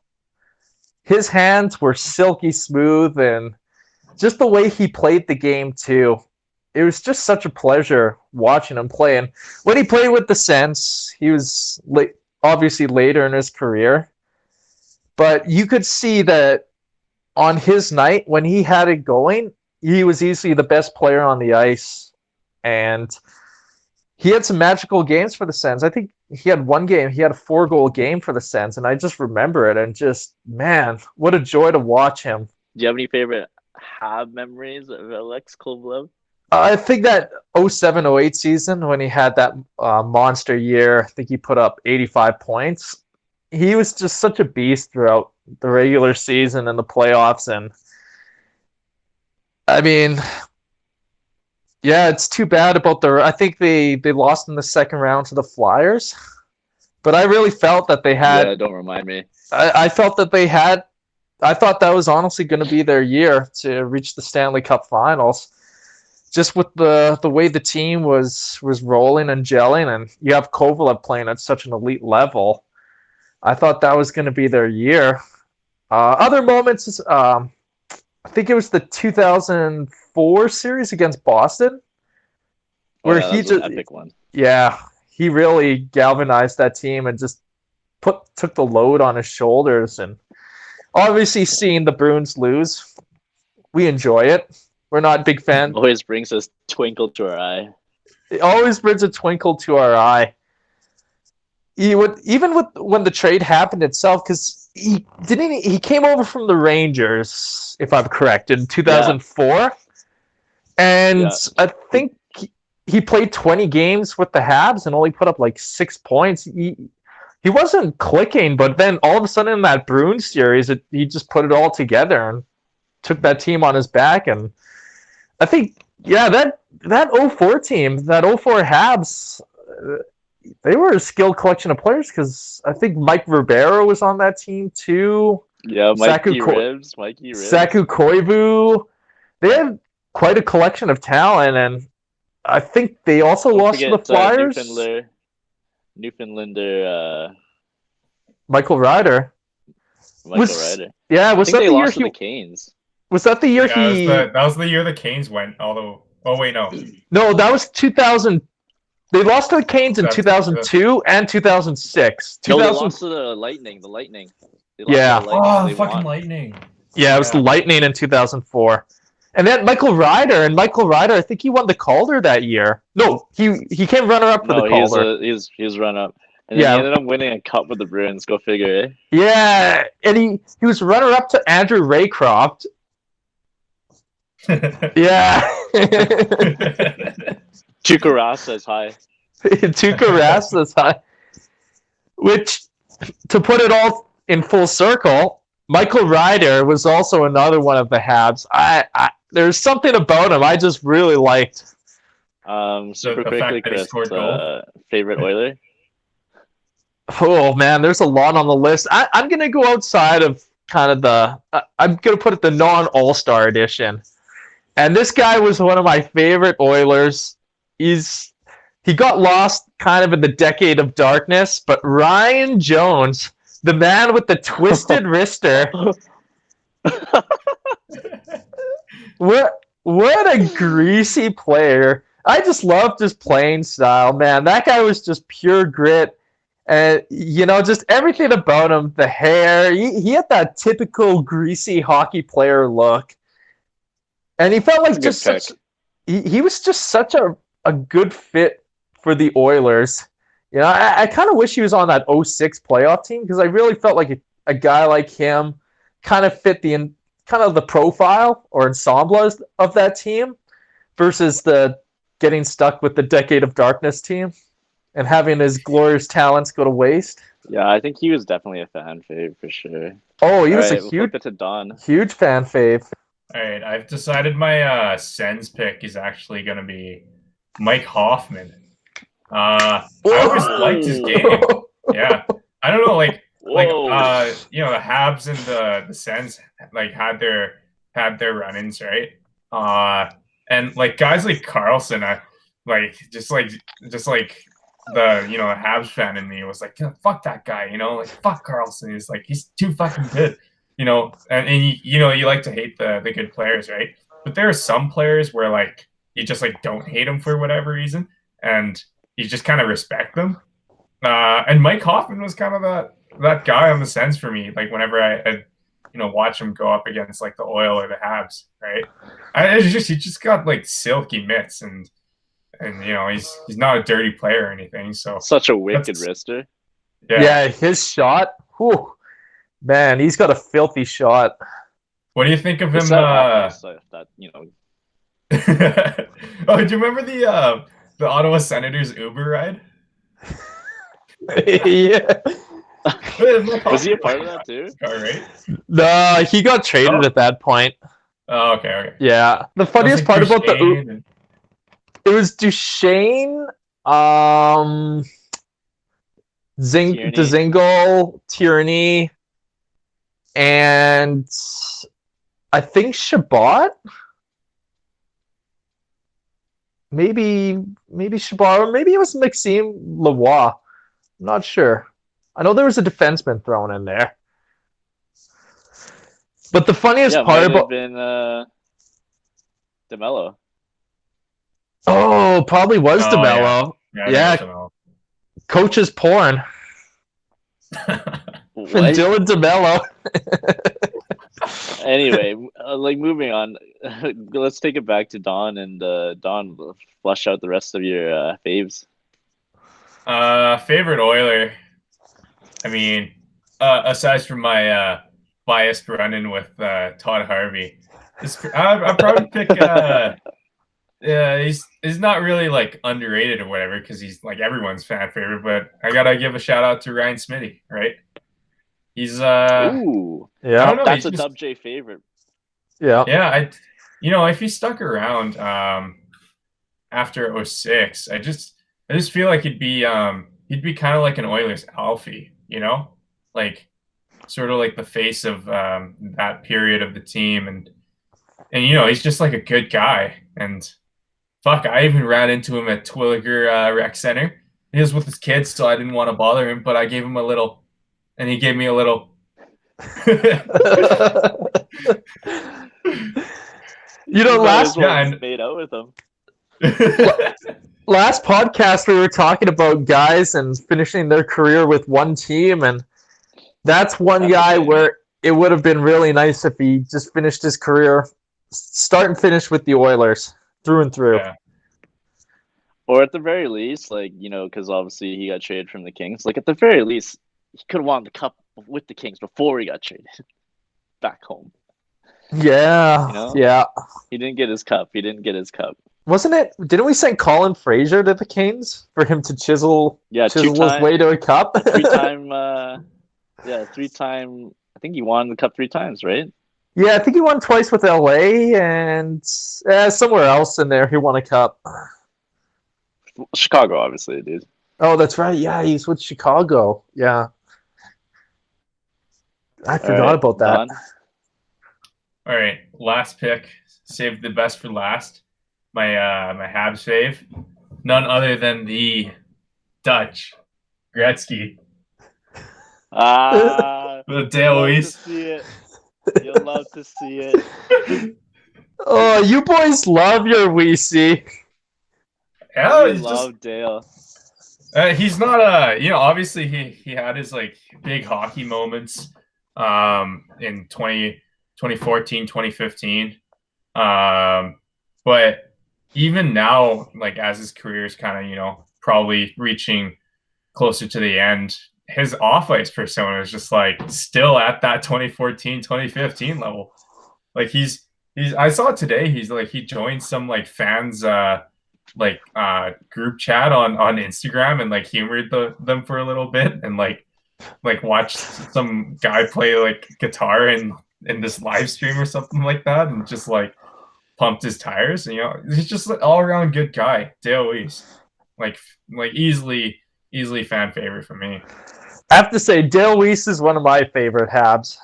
S1: His hands were silky smooth, and just the way he played the game, too. It was just such a pleasure watching him play. And when he played with the Sens, he was obviously later in his career. But you could see that on his night, when he had it going, he was easily the best player on the ice. And he had some magical games for the Sens. I think he had one game. He had a 4-goal game for the Sens. And I just remember it. And just, man, what a joy to watch him.
S3: Do you have any favorite Hab memories of Alex Kovalev?
S1: I think that 07-08 season, when he had that monster year, I think he put up 85 points. He was just such a beast throughout the regular season and the playoffs. And I mean, yeah, it's too bad about I think they lost in the second round to the Flyers. But I really felt that they had...
S3: Yeah, don't remind me.
S1: I felt that they had... I thought that was honestly going to be their year to reach the Stanley Cup Finals. Just with the way the team was rolling and gelling, and you have Kovalev playing at such an elite level, I thought that was going to be their year. Other moments, I think it was the 2004 series against Boston, where he just
S3: an epic one.
S1: Yeah, he really galvanized that team and just took the load on his shoulders. And obviously, seeing the Bruins lose, we enjoy it. We're not big fans.
S3: Always brings a twinkle to our eye.
S1: It always brings a twinkle to our eye. Even when the trade happened itself, because he came over from the Rangers, if I'm correct, in 2004, and I think he played 20 games with the Habs and only put up like 6 points. He wasn't clicking, but then all of a sudden in that Bruins series, he just put it all together and took that team on his back. And I think, that 04 team, that 04 Habs, they were a skilled collection of players, because I think Mike Ribeiro was on that team too.
S3: Yeah, Mikey Ribs.
S1: Saku Koivu. They had quite a collection of talent, and I think they also lost to the Flyers.
S3: Newfoundlander.
S1: Michael Ryder.
S3: Ryder.
S1: Yeah, was that the year
S3: to the Canes?
S1: Was that the year
S2: that was the year the Canes went. Although, no.
S1: No, that was 2000. They lost to the Canes in 2002 and 2006.
S3: No, they lost to the Lightning. The Lightning.
S2: The fucking Lightning.
S1: Yeah, it was the Lightning in 2004. And then Michael Ryder, I think he won the Calder that year. No, he came runner-up for the Calder.
S3: He was runner-up. And then he ended up winning a cup with the Bruins. Go figure, eh?
S1: Yeah, and he was runner-up to Andrew Raycroft. Yeah.
S3: Tuukka Rask is high.
S1: Tuukka Rask is high. Which, to put it all in full circle, Michael Ryder was also another one of the Habs. There's something about him I just really liked.
S3: Super quickly, Chris, favorite Oiler?
S1: Oh man, there's a lot on the list. I'm gonna go outside of kind of I'm gonna put it the non-All-Star edition. And this guy was one of my favorite Oilers. He got lost kind of in the decade of darkness, but Ryan Jones, the man with the twisted wrister, what a greasy player. I just loved his playing style, man. That guy was just pure grit. And, just everything about him, the hair, he had that typical greasy hockey player look. And he felt like he was just such a good fit for the Oilers. I kind of wish he was on that 06 playoff team because I really felt like a guy like him kind of fit the profile or ensemble of that team versus the getting stuck with the Decade of Darkness team and having his glorious talents go to waste.
S3: Yeah, I think he was definitely a fan fave for sure.
S1: Oh, he was
S3: we'll flip it to Don.
S1: Huge fan fave.
S2: All right, I've decided my Sens pick is actually going to be Mike Hoffman. I always liked his game. Yeah, I don't know, the Habs and the Sens had their run-ins, right? And guys like Carlson, just like the Habs fan in me was like, fuck that guy, fuck Carlson. He's too fucking good. And you like to hate the good players, right? But there are some players where you just don't hate them for whatever reason, and you just kind of respect them. And Mike Hoffman was kind of that guy on the Sens for me. Whenever I watch him go up against the Oil or the Habs, right? He just got silky mitts, and he's not a dirty player or anything. So
S3: such a wicked wrister.
S1: Yeah, his shot. Whew. Man, he's got a filthy shot.
S2: What do you think of him? Oh, do you remember the Ottawa Senators Uber ride?
S1: Yeah.
S3: Was he a part of that too?
S2: Right?
S1: No, he got traded at that point.
S2: Oh, okay.
S1: Yeah. The funniest part about it was Duchesne, Dzingel, Tierney, and I think Shabbat. Maybe Shabbat, or maybe it was Maxime Lavoie. I'm not sure. I know there was a defenseman thrown in there. But the funniest part about
S3: been DeMello.
S1: Oh, probably was DeMello.
S2: Yeah.
S1: Coach's porn. And Dylan DeMello.
S3: Anyway, moving on. Let's take it back to Don, and Don, flush out the rest of your faves.
S2: Favorite Oiler. I mean, aside from my biased run-in with Todd Harvey, I'd probably pick. He's not really underrated or whatever because he's everyone's fan favorite, but I gotta give a shout out to Ryan Smitty, right? He's
S3: ooh,
S1: yeah,
S3: that's a Dub J favorite.
S2: Yeah, if he stuck around after 06, I just feel like he'd be kind of like an Oilers Alfie, sort of the face of that period of the team, and he's just a good guy. And fuck, I even ran into him at Twilliger Rec Center. He was with his kids, so I didn't want to bother him, but I gave him a little, and he gave me a little.
S3: Made out with him.
S1: Last podcast we were talking about guys and finishing their career with one team, and that's one guy where it would have been really nice if he just finished his career start and finish with the Oilers through and through.
S2: Yeah.
S3: Or at the very least, because obviously he got traded from the Kings. At the very least, he could have won the cup with the Kings before he got traded back home.
S1: Yeah, yeah.
S3: He didn't get his cup.
S1: Wasn't it? Didn't we send Colin Fraser to the Kings for him to chisel his way to a cup?
S3: Three-time. I think he won the cup 3 times, right?
S1: Yeah, I think he won twice with LA, and somewhere else in there he won a cup.
S3: Chicago, obviously, dude.
S1: Oh, that's right. Yeah, he's with Chicago. Yeah. I forgot about that.
S3: Don?
S2: All right, last pick. Saved the best for last. My my Habs fave, none other than the Dutch Gretzky,
S3: Ah,
S2: the Dale
S3: love to
S2: Weiss.
S3: see it. You'll love to see it.
S1: Oh, you boys love your Weesey.
S2: Yeah,
S3: We
S2: he's
S3: love Dale.
S2: he's not obviously he had his like big hockey moments in 2014, 2015. But even now, like as his career is kind of, probably reaching closer to the end, his off-ice persona is just like still at that 2014, 2015 level. Like I saw today, he's like, he joined some like fans group chat on Instagram and like humored them for a little bit and like watched some guy play like guitar in this live stream or something like that and just like pumped his tires. And, he's just an all around good guy. Dale Weiss, like easily fan favorite for me.
S1: I have to say, Dale Weiss is one of my favorite Habs.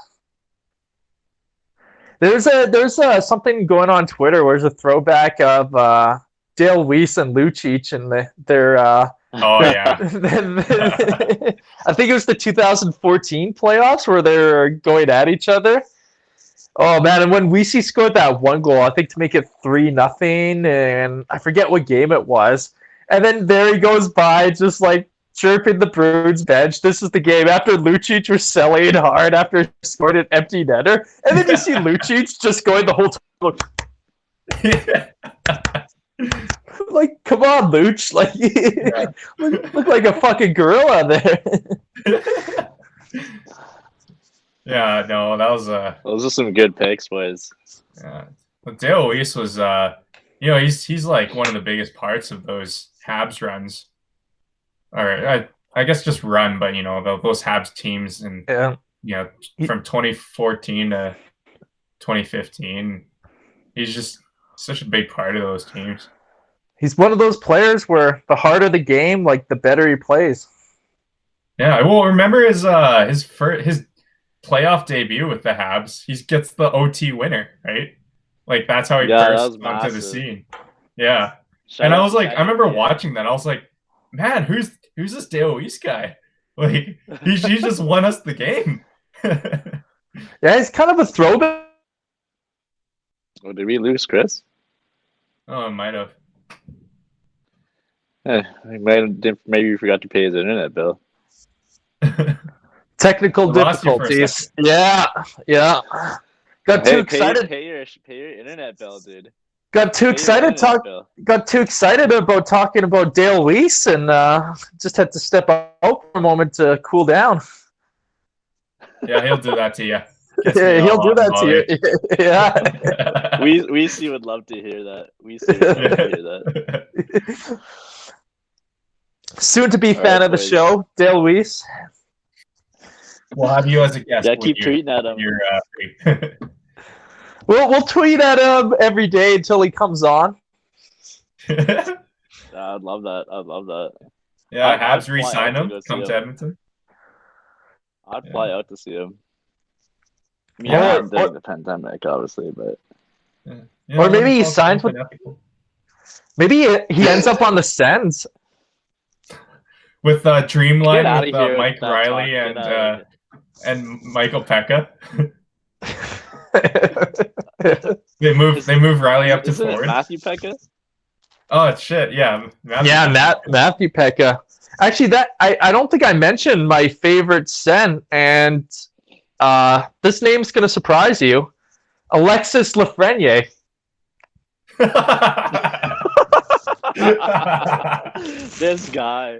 S1: There's something going on Twitter where there's a throwback of Dale Weiss and Lucic and their
S2: Oh yeah.
S1: I think it was the 2014 playoffs where they're going at each other. Oh man! And when Weesey scored that one goal, I think to make it 3-0, and I forget what game it was. And then there he goes by, just like chirping the Bruins bench. This is the game after Lucic was selling hard after scored an empty netter, and then you see Lucic just going the whole time. Like, come on, Luch! Like, look like a fucking gorilla there.
S2: Yeah, no, that was
S3: Those are some good picks, boys.
S2: Yeah, but Dale Weiss was he's like one of the biggest parts of those Habs runs, or I guess just run, but those Habs teams and from 2014 to 2015, he's just such a big part of those teams.
S1: He's one of those players where the harder the game, like the better he plays.
S2: Yeah, well, remember his playoff debut with the Habs, he gets the OT winner, right? Like that's how he first onto the scene. Yeah. And I was like, I remember watching that. I was like, man, who's this Dale Weiss guy? Like he just won us the game.
S1: Yeah, he's kind of a throwback.
S3: Oh, did we lose Chris?
S2: Oh, it might have.
S3: Maybe you forgot to pay his internet bill.
S1: Technical difficulties. Yeah. Got too excited.
S3: Pay your internet bill, dude.
S1: Got too excited about talking about Dale Weiss, and just had to step out for a moment to cool down.
S2: Yeah, he'll do that to you.
S1: Yeah, he'll do that to you. Yeah.
S3: We would love to hear that. We would love to hear that.
S1: Soon to be fan of the show, Dale Weiss.
S2: We'll have you as a guest.
S3: Yeah, keep tweeting at him.
S1: We'll tweet at him every day until he comes on.
S3: I'd love that.
S2: Yeah, Habs re-sign him. Come to Edmonton.
S3: I'd fly out to see him. During the pandemic, obviously, but.
S2: Yeah.
S1: Or maybe he signs with. Maybe he ends up on the Sens.
S2: With Dreamline, with Mike
S3: with
S2: Riley and Michael Pekka. They move Riley up to forward.
S3: Matthew Pekka?
S2: Oh shit! Yeah,
S1: Matthew Pekka. Actually, I don't think I mentioned my favorite Sen, and this name's gonna surprise you, Alexis Lafreniere.
S3: This guy.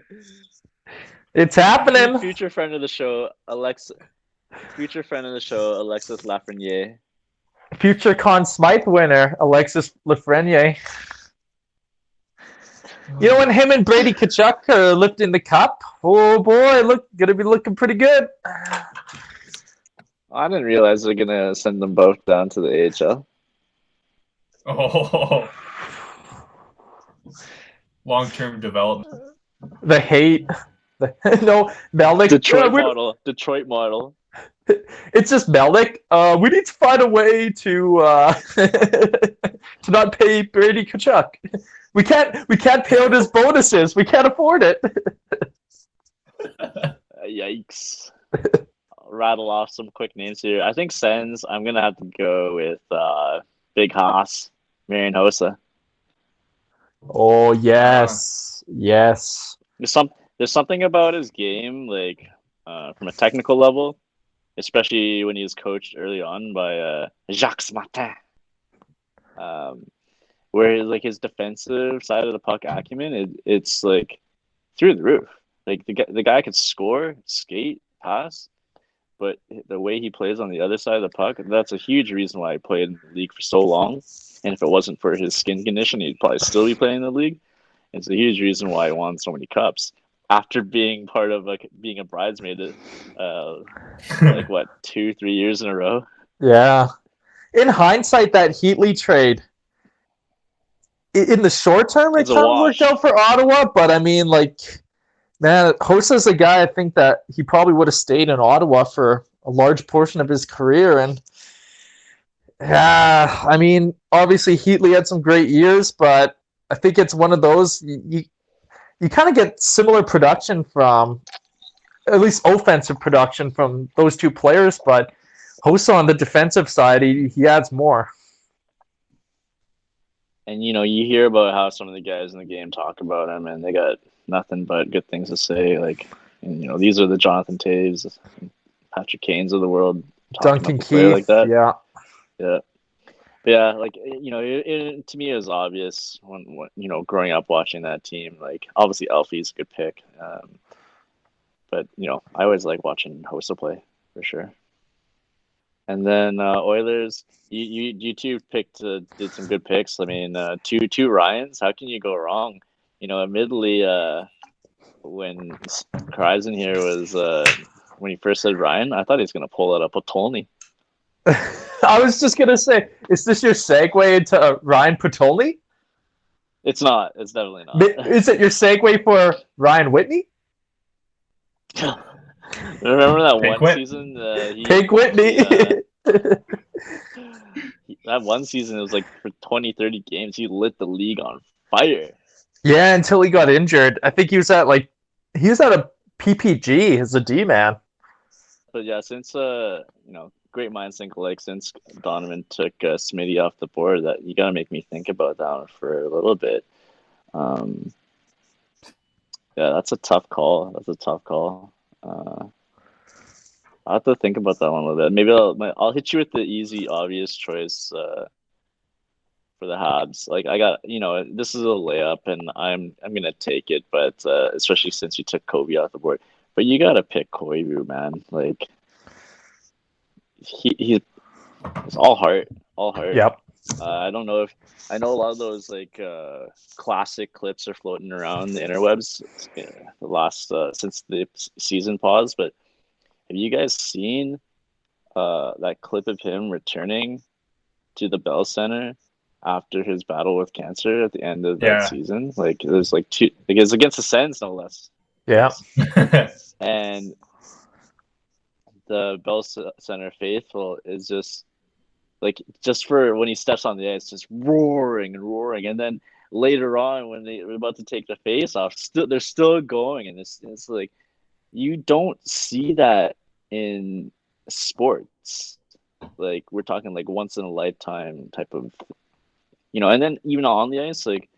S1: It's happening.
S3: Future friend of the show, Alexis Lafreniere.
S1: Future Conn Smythe winner, Alexis Lafreniere. When him and Brady Tkachuk are lifting the cup, oh boy, gonna be looking pretty good.
S3: I didn't realize they're gonna send them both down to the AHL.
S2: Oh, long-term development.
S1: the hate. No, Melnick.
S3: Detroit model.
S1: It's just Melnick. We need to find a way to to not pay Brady Tkachuk. We can't pay out his bonuses. We can't afford it.
S3: Yikes. I'll rattle off some quick names here. I think Sens, I'm going to have to go with Big Haas, Marian Hossa.
S1: Oh, yes. Yes.
S3: There's something about his game, like from a technical level, especially when he was coached early on by Jacques Martin, where like his defensive side of the puck acumen, it's like through the roof. Like the guy could score, skate, pass, but the way he plays on the other side of the puck, that's a huge reason why he played in the league for so long. And if it wasn't for his skin condition, he'd probably still be playing in the league. It's a huge reason why he won so many cups. After being part of being a bridesmaid, like what 2-3 years in a row.
S1: Yeah. In hindsight, that Heatley trade, in the short term, it kind of worked out for Ottawa. But I mean, like, man, Hossa's a guy I think that he probably would have stayed in Ottawa for a large portion of his career. And yeah, I mean, obviously Heatley had some great years, but I think it's one of those you kind of get similar production from, at least offensive production from those two players, but Hossa on the defensive side, he adds more.
S3: And, you hear about how some of the guys in the game talk about him, and they got nothing but good things to say. Like, and, these are the Jonathan Taves, Patrick Kanes of the world.
S1: Duncan Keith,
S3: like that.
S1: Yeah.
S3: Yeah, like, to me, it was obvious when growing up watching that team. Like, obviously, Alfie's a good pick. But, I always like watching Hossa play, for sure. And then Oilers, you two did some good picks. I mean, two Ryans. How can you go wrong? Admittedly, when Kreisen here was when he first said Ryan, I thought he was going to pull it up Potolny.
S1: I was just going to say, is this your segue into Ryan Potolny?
S3: It's not. It's definitely not.
S1: Is it your segue for Ryan Whitney?
S3: Remember that season?
S1: Pig Whitney.
S3: That one season, it was like for 20, 30 games, he lit the league on fire.
S1: Yeah, until he got injured. I think he was at a PPG as a D-man.
S3: But yeah, since great minds think alike. Since Donovan took Smitty off the board, that you got to make me think about that one for a little bit. Yeah, that's a tough call. I'll have to think about that one a little bit. Maybe I'll hit you with the easy, obvious choice for the Habs. Like, I got, this is a layup, and I'm gonna take it. But especially since you took Kobe off the board, but you gotta pick Koivu, man. Like, he's all heart.
S1: Yep.
S3: I don't know if I know a lot of those like classic clips are floating around the interwebs the last since the season pause. But have you guys seen that clip of him returning to the Bell Center after his battle with cancer at the end of that season? Like, there's like two. Like, it's against the Sens, no less.
S1: Yeah.
S3: And the Bell Center faithful is just for when he steps on the ice, just roaring, and then later on when they're about to take the face off, they're still going, and it's like, you don't see that in sports. Like, we're talking like once in a lifetime type of, and then even on the ice, like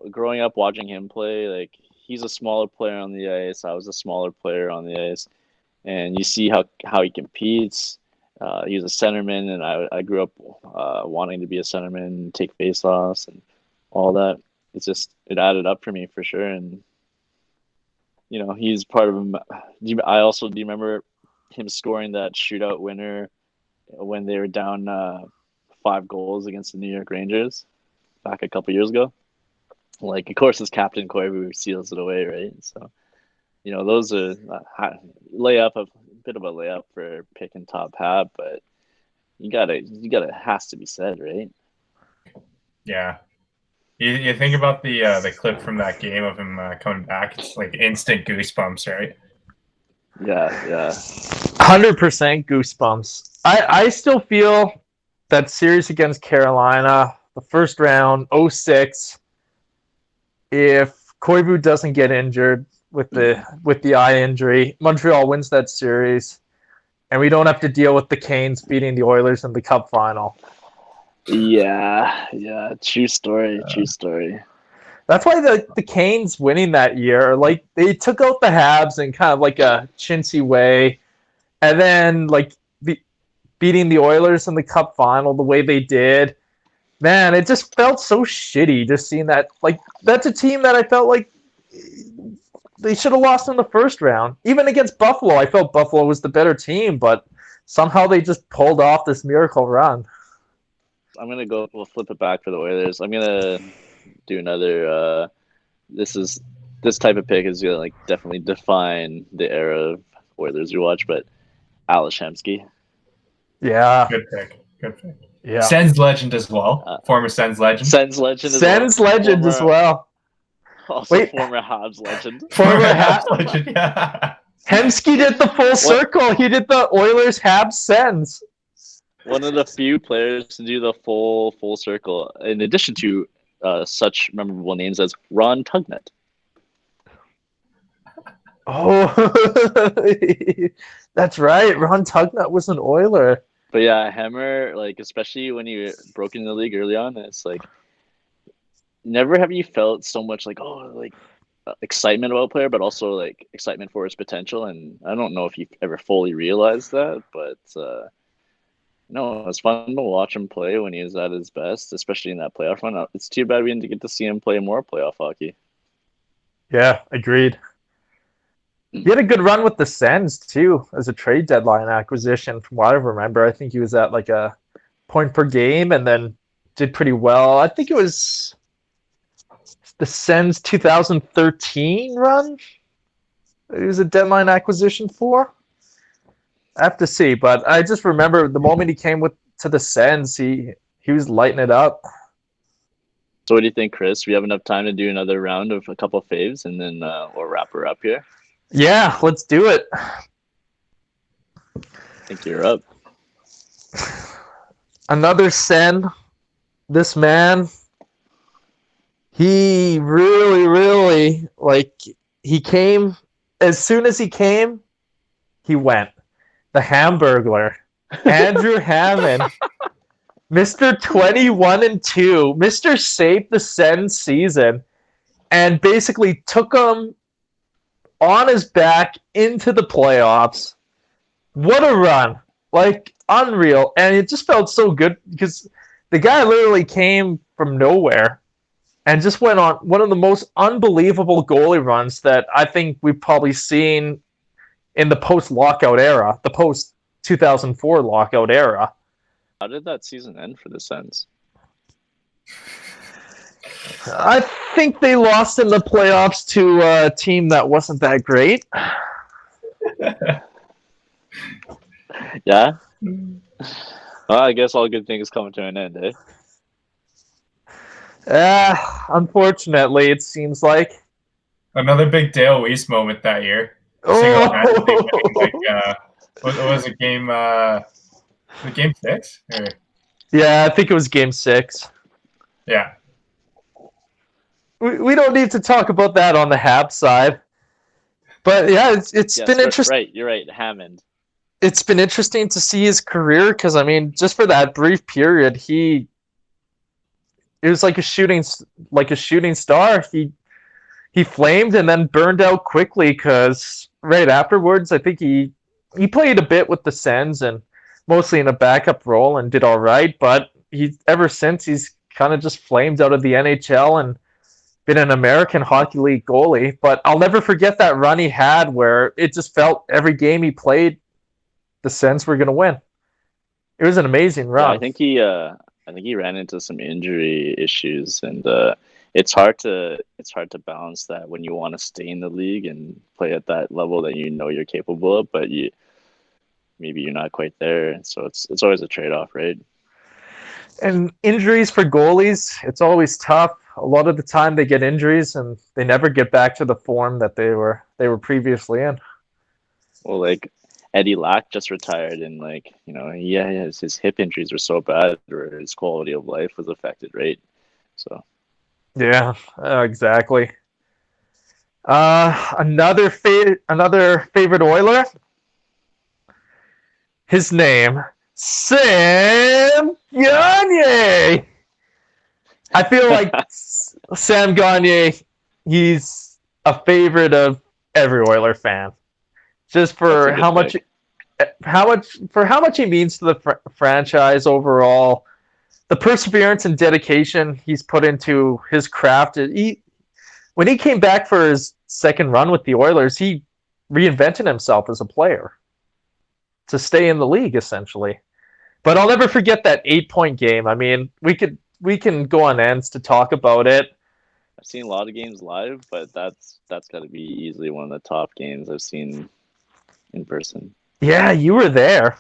S3: growing up watching him play, like he's a smaller player on the ice. I was a smaller player on the ice, and you see how he competes. He's a centerman, and I grew up wanting to be a centerman and take faceoffs and all that. It added up for me for sure. And he's part of him. Do you remember him scoring that shootout winner when they were down 5 goals against the New York Rangers back a couple years ago? Like, of course, his captain Koivu seals it away, right? So, those are a bit of a layup for picking top Hab, but you gotta has to be said, right?
S2: Yeah. You think about the clip from that game of him coming back. It's like instant goosebumps, right?
S3: Yeah.
S1: 100% goosebumps. I still feel that series against Carolina, the first round, 06, if Koivu doesn't get injured with the eye injury, Montreal wins that series, and we don't have to deal with the Canes beating the Oilers in the Cup final.
S3: Yeah. True story.
S1: That's why the Canes winning that year, like they took out the Habs in kind of like a chintzy way, and then like beating the Oilers in the Cup final the way they did. Man, it just felt so shitty just seeing that. Like that's a team that I felt like they should have lost in the first round. Even against Buffalo, I felt Buffalo was the better team, but somehow they just pulled off this miracle run.
S3: I'm gonna go. We'll flip it back for the Oilers. I'm gonna do another. This type of pick is gonna like definitely define the era of Oilers you watch, but Ales Hemsky.
S1: Yeah.
S2: Good pick.
S1: Yeah.
S2: Sens legend as well. Former Sens legend.
S3: Sens legend
S1: as well.
S3: Also former Habs legend.
S1: Former Habs
S2: legend, yeah.
S1: Hemsky did the full circle. He did the Oilers Habs Sens.
S3: One of the few players to do the full circle, in addition to such memorable names as Ron Tugnutt.
S1: Oh, that's right. Ron Tugnutt was an Oiler.
S3: But yeah, Hammer, like especially when you broke into the league early on, it's like never have you felt so much like excitement about a player, but also like excitement for his potential. And I don't know if you've ever fully realized that, but no, it's fun to watch him play when he was at his best, especially in that playoff run. It's too bad we didn't get to see him play more playoff hockey.
S1: Yeah, agreed. He had a good run with the Sens, too, as a trade deadline acquisition. From what I remember, I think he was at like a point per game and then did pretty well. I think it was the Sens 2013 run. It was a deadline acquisition for. I have to see, but I just remember the moment he came to the Sens, he was lighting it up.
S3: So what do you think, Chris? We have enough time to do another round of a couple of faves, and then we'll wrap her up here.
S1: Yeah, let's do it.
S3: I think you're up.
S1: Another Sen. This man, he really, like, he came, as soon as he came, he went. The Hamburglar, Andrew Hammond, Mr. 21-2, Mr. Saved the Sens season, and basically took him on his back into the playoffs. What a run. Like, unreal. And it just felt so good because the guy literally came from nowhere and just went on one of the most unbelievable goalie runs that I think we've probably seen in the post-lockout era, the post-2004 lockout era.
S3: How did that season end for the Sens?
S1: I think they lost in the playoffs to a team that wasn't that great.
S3: Yeah? Well, I guess all good things come to an end, eh?
S1: Unfortunately, it seems like.
S2: Another big Dale Weiss moment that year. What was it, game 6? Or?
S1: Yeah, I think it was game 6.
S2: Yeah.
S1: We don't need to talk about that on the Habs side. But yeah, it's been interesting.
S3: Right, you're right, Hammond.
S1: It's been interesting to see his career because, I mean, just for that brief period, it was like a shooting star. He flamed and then burned out quickly because right afterwards, I think he played a bit with the Sens and mostly in a backup role and did all right. But ever since he's kind of just flamed out of the NHL and been an American Hockey League goalie. But I'll never forget that run he had where it just felt every game he played, the Sens were going to win. It was an amazing run.
S3: Yeah, I think he ran into some injury issues, and it's hard to balance that when you want to stay in the league and play at that level that you know you're capable of, but maybe you're not quite there. So it's always a trade-off, right?
S1: And injuries for goalies, it's always tough. a lot of the time they get injuries and they never get back to the form that they were previously in.
S3: Well, like Eddie Lack just retired, and like his hip injuries were so bad, or his quality of life was affected, right? So
S1: Yeah, exactly. Another favorite Oiler. His name, Sam Gagner. I feel like Sam Gagner, he's a favorite of every Oiler fan, just for how much he means to the franchise overall. The perseverance and dedication he's put into his craft. When he came back for his second run with the Oilers, he reinvented himself as a player to stay in the league, essentially. But I'll never forget that 8-point game. I mean, we can go on ends to talk about it.
S3: I've seen a lot of games live, but that's got to be easily one of the top games I've seen in person.
S1: Yeah, you were there.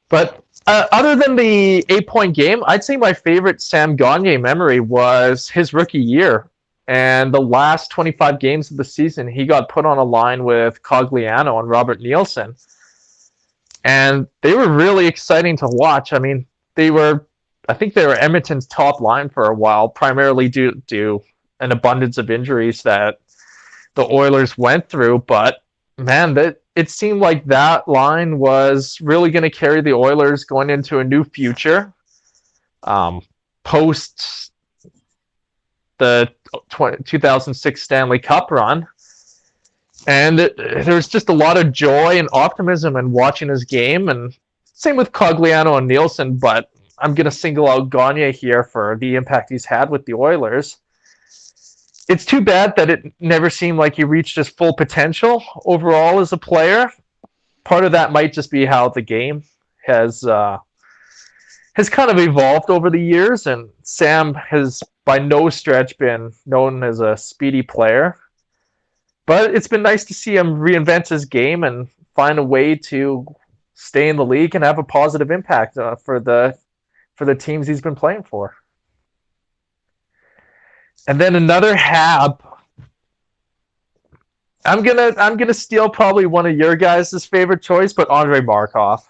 S1: But other than the 8-point game, I'd say my favorite Sam Gagner memory was his rookie year. And the last 25 games of the season, he got put on a line with Cogliano and Robert Nielsen. And they were really exciting to watch. I mean, I think they were Edmonton's top line for a while, primarily due to an abundance of injuries that the Oilers went through. But, man, it seemed like that line was really going to carry the Oilers going into a new future post the 2006 Stanley Cup run. And there's just a lot of joy and optimism in watching his game. And same with Cogliano and Nielsen, but I'm going to single out Gagner here for the impact he's had with the Oilers. It's too bad that it never seemed like he reached his full potential overall as a player. Part of that might just be how the game has kind of evolved over the years, and Sam has by no stretch been known as a speedy player. But it's been nice to see him reinvent his game and find a way to stay in the league and have a positive impact for the teams he's been playing for. And then another Hab. I'm gonna steal probably one of your guys' favorite choice, but Andrei Markov.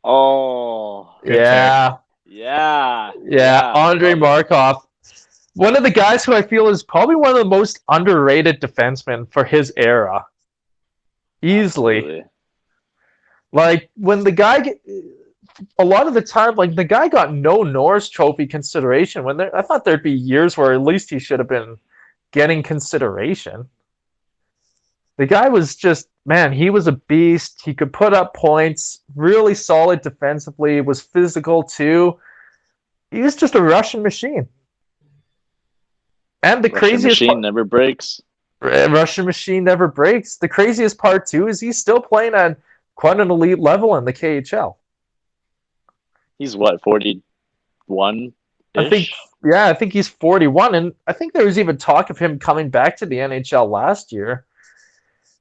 S3: Oh,
S1: yeah, Andrei Markov. One of the guys who I feel is probably one of the most underrated defensemen for his era. Easily. Absolutely. Like, when the guy... A lot of the time, like, the guy got no Norris Trophy consideration. I thought there'd be years where at least he should have been getting consideration. The guy was just... Man, he was a beast. He could put up points. Really solid defensively. Was physical, too. He was just a Russian machine. And the craziest
S3: machine never breaks.
S1: Russian machine never breaks. The craziest part too is he's still playing at quite an elite level in the KHL.
S3: He's what, 41?
S1: I think he's 41, and I think there was even talk of him coming back to the NHL last year.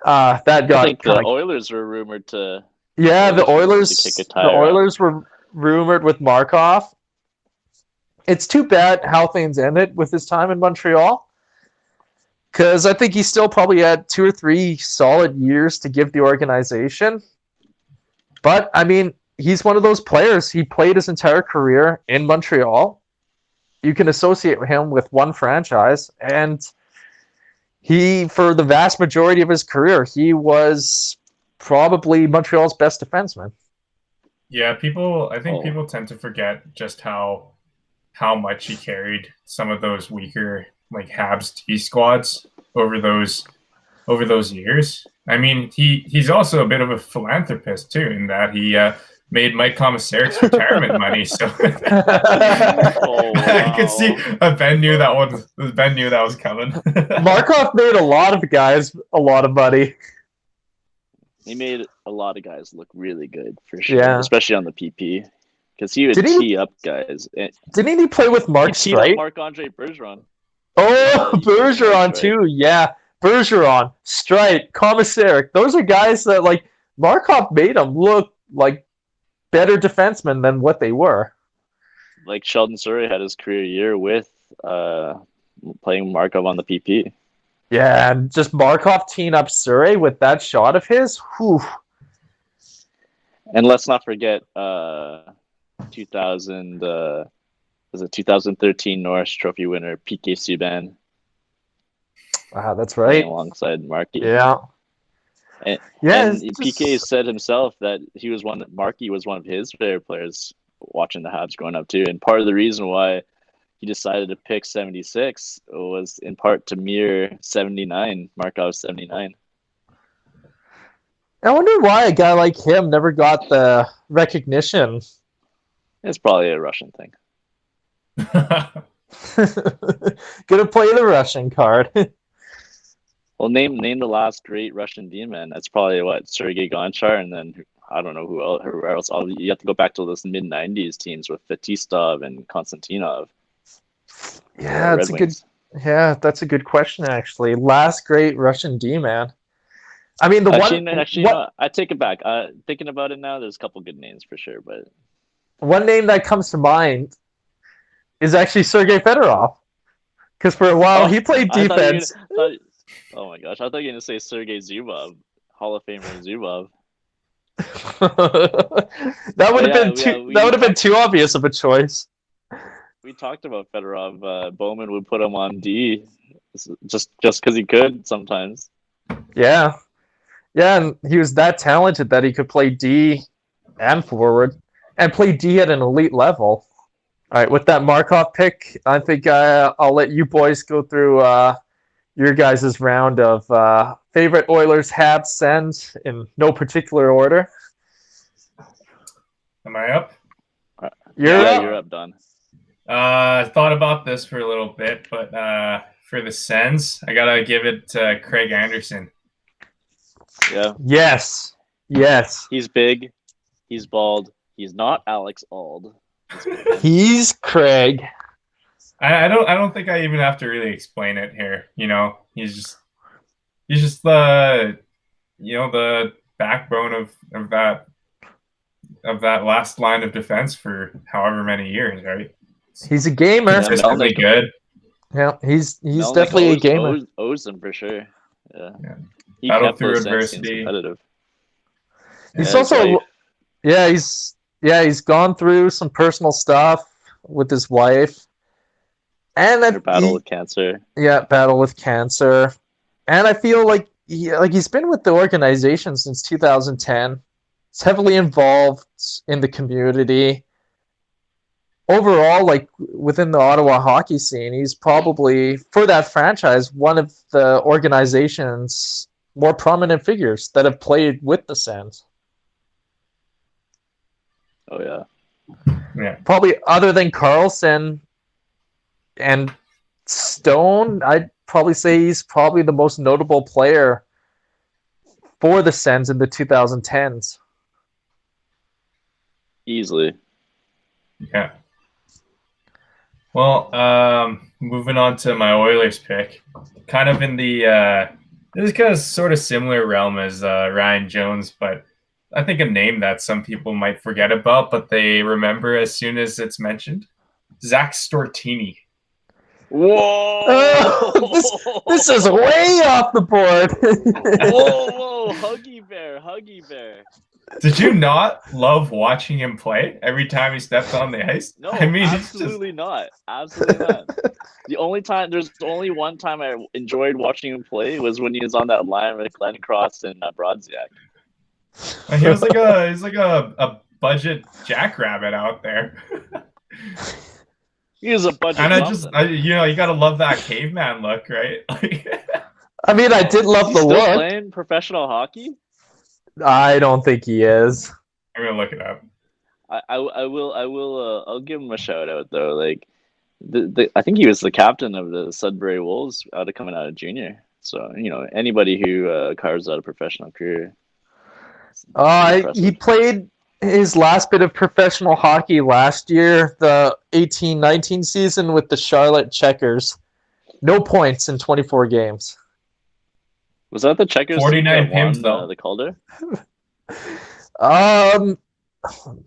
S3: The Oilers were rumored to.
S1: Yeah, the Oilers were rumored with Markov. It's too bad how things ended with his time in Montreal, because I think he still probably had 2 or 3 solid years to give the organization. But, I mean, he's one of those players. He played his entire career in Montreal. You can associate him with one franchise, and for the vast majority of his career, he was probably Montreal's best defenseman.
S2: Yeah, people tend to forget just how much he carried some of those weaker like Habs T squads over those years. I mean, he's also a bit of a philanthropist too, in that he made Mike Komisarik's retirement money. So I could see Ben knew that was coming.
S1: Markov made a lot of guys a lot of money.
S3: He made a lot of guys look really good for sure, especially on the PP. Because he would tee up guys.
S1: Didn't he play with Mark Streit?
S3: Marc-Andre Bergeron.
S1: Oh, Bergeron too, yeah. Bergeron, Streit, Komisarek. Those are guys that, like, Markov made them look like better defensemen than what they were.
S3: Like Sheldon Surrey had his career year with playing Markov on the PP.
S1: Yeah, and just Markov teeing up Surrey with that shot of his. Whew.
S3: And let's not forget 2013 Norris Trophy winner PK Subban.
S1: That's right.
S3: Alongside Markey.
S1: Yeah.
S3: And PK said himself that Markey was one of his favorite players watching the Habs growing up too. And part of the reason why he decided to pick 76 was in part to mirror 79, Markov's 79.
S1: I wonder why a guy like him never got the recognition.
S3: It's probably a Russian thing.
S1: Gonna play the Russian card.
S3: Well, name the last great Russian D-man. That's probably Sergei Gonchar, and then I don't know who else. You have to go back to those mid-90s teams with Fetisov and Konstantinov.
S1: Yeah, that's a good question actually. Last great Russian D-man. I mean,
S3: I take it back. Thinking about it now, there's a couple good names for sure, but
S1: one name that comes to mind is actually Sergei Fedorov, because for a while he played defense.
S3: Oh my gosh, I thought you were going to say Sergei Zubov, Hall of Famer Zubov.
S1: That would have been too obvious of a choice.
S3: We talked about Fedorov. Bowman would put him on D just because he could sometimes.
S1: Yeah, and he was that talented that he could play D and forward and play D at an elite level. All right, with that Markov pick, I think I'll let you boys go through your guys' round of favorite Oilers, Habs, Sens in no particular order.
S2: Am I up?
S3: You're up, Don.
S2: I thought about this for a little bit, but for the Sens, I gotta give it to Craig Anderson.
S3: Yeah.
S1: Yes.
S3: He's big. He's bald. He's not Alex Ald.
S1: He's Craig.
S2: I don't think I even have to really explain it here. You know, he's just the the backbone of that last line of defense for however many years, right?
S1: He's a gamer.
S2: Consistently good.
S1: Yeah, he's definitely a gamer.
S3: Owes him for sure. Yeah. He
S2: battled through adversity.
S1: He's he's gone through some personal stuff with his wife. And
S3: battle with cancer.
S1: Yeah, battle with cancer. And I feel like he's been with the organization since 2010. He's heavily involved in the community. Overall, like within the Ottawa hockey scene, he's probably, for that franchise, one of the organization's more prominent figures that have played with the Sens.
S3: Oh, yeah.
S2: Yeah.
S1: Probably other than Carlson and Stone, I'd probably say he's probably the most notable player for the Sens in the 2010s.
S3: Easily.
S2: Yeah. Well, moving on to my Oilers pick, kind of in the this is kind of sort of similar realm as Ryan Jones, but I think a name that some people might forget about, but they remember as soon as it's mentioned. Zach Stortini.
S3: Whoa!
S1: This is way off the board.
S3: Whoa, Huggy Bear.
S2: Did you not love watching him play every time he stepped on the ice?
S3: No,
S2: I mean,
S3: absolutely not. Absolutely not. There's only one time I enjoyed watching him play was when he was on that line with Glenn Cross and Brodziak.
S2: He was like a budget jackrabbit out there.
S3: He was a budget.
S2: And you gotta love that caveman look, right?
S1: I mean, I did love the
S3: still
S1: look.
S3: Playing professional hockey?
S1: I don't think he is.
S2: I'm gonna look it up.
S3: I will. I'll give him a shout out though. Like, I think he was the captain of the Sudbury Wolves coming out of junior. So anybody who carves out a professional career.
S1: He played his last bit of professional hockey last year, the 18-19 season with the Charlotte Checkers. No points in 24 games.
S3: Was that the Checkers?
S2: 49 pims though.
S3: The Calder?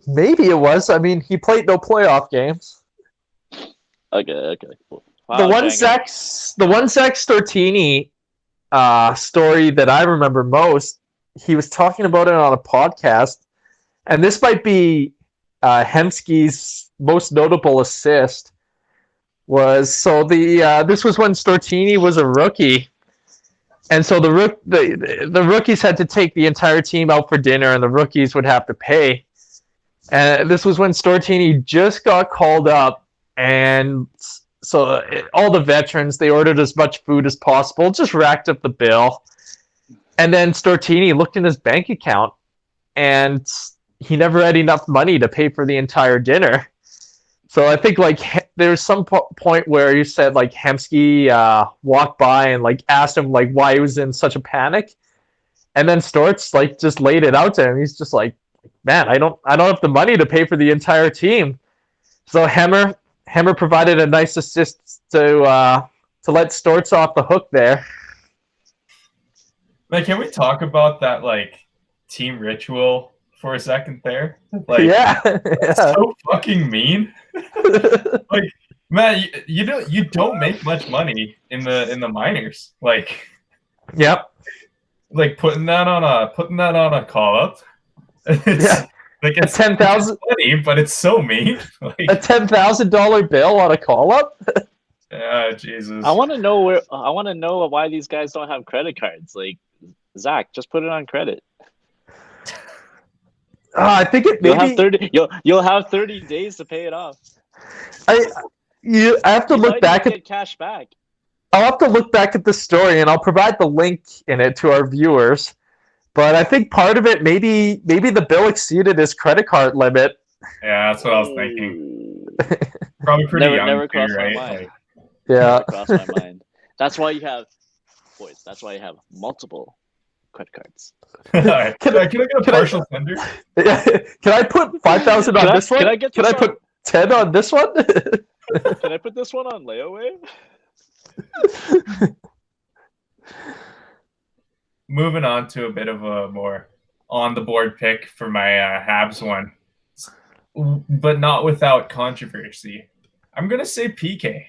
S1: Maybe it was. I mean, he played no playoff games.
S3: Okay, cool. Wow, Django.
S1: The one Zach Stortini story that I remember most, he was talking about it on a podcast, and this might be Hemsky's most notable assist. This was when Stortini was a rookie, and so the rookies had to take the entire team out for dinner, and the rookies would have to pay. And this was when Stortini just got called up, and so all the veterans, they ordered as much food as possible, just racked up the bill. And then Stortini looked in his bank account, and he never had enough money to pay for the entire dinner. So I think like there's some point where you said like Hemsky walked by and like asked him like why he was in such a panic, and then Storts like just laid it out to him. He's just like, man, I don't have the money to pay for the entire team. So Hemmer provided a nice assist to let Storts off the hook there.
S2: Like, can we talk about that like team ritual for a second there? Like,
S1: yeah.
S2: So fucking mean. Like, man, you don't make much money in the minors. Like,
S1: yep.
S2: Like putting that on a call up.
S1: Yeah.
S2: Like it's
S1: $10,000
S2: funny, but it's so mean. Like,
S1: a $10,000 bill on a call up.
S2: Yeah, Jesus.
S3: I want to know why these guys don't have credit cards. Like, Zach, just put it on credit.
S1: I think it maybe
S3: you'll have 30 days to pay it off.
S1: I have to look back at
S3: cash back.
S1: I'll have to look back at the story, and I'll provide the link in it to our viewers. But I think part of it, maybe the bill exceeded his credit card limit.
S2: Yeah, that's what I was thinking. Probably pretty young.
S3: Never crossed
S2: right?
S3: my mind.
S1: Like, yeah,
S3: never crossed my mind. That's why you have multiple credit cards.
S2: Can I get a partial tender?
S1: Can I put 5,000 on this one? Can I put 10 on this one?
S3: Can I put this one on layaway?
S2: Moving on to a bit of a more on the board pick for my Habs one, but not without controversy. I'm gonna say PK,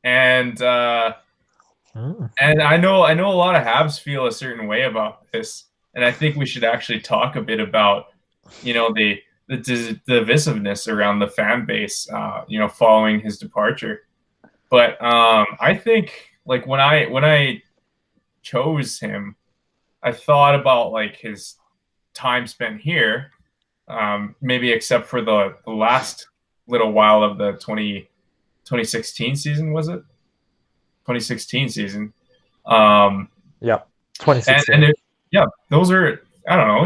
S2: and I know a lot of Habs feel a certain way about this, and I think we should actually talk a bit about the divisiveness around the fan base, following his departure. But I think like when I chose him, I thought about like his time spent here, maybe except for the last little while of the 2016 season, was it? 2016 season.
S1: Yeah, 2016.
S2: And those are, I don't know,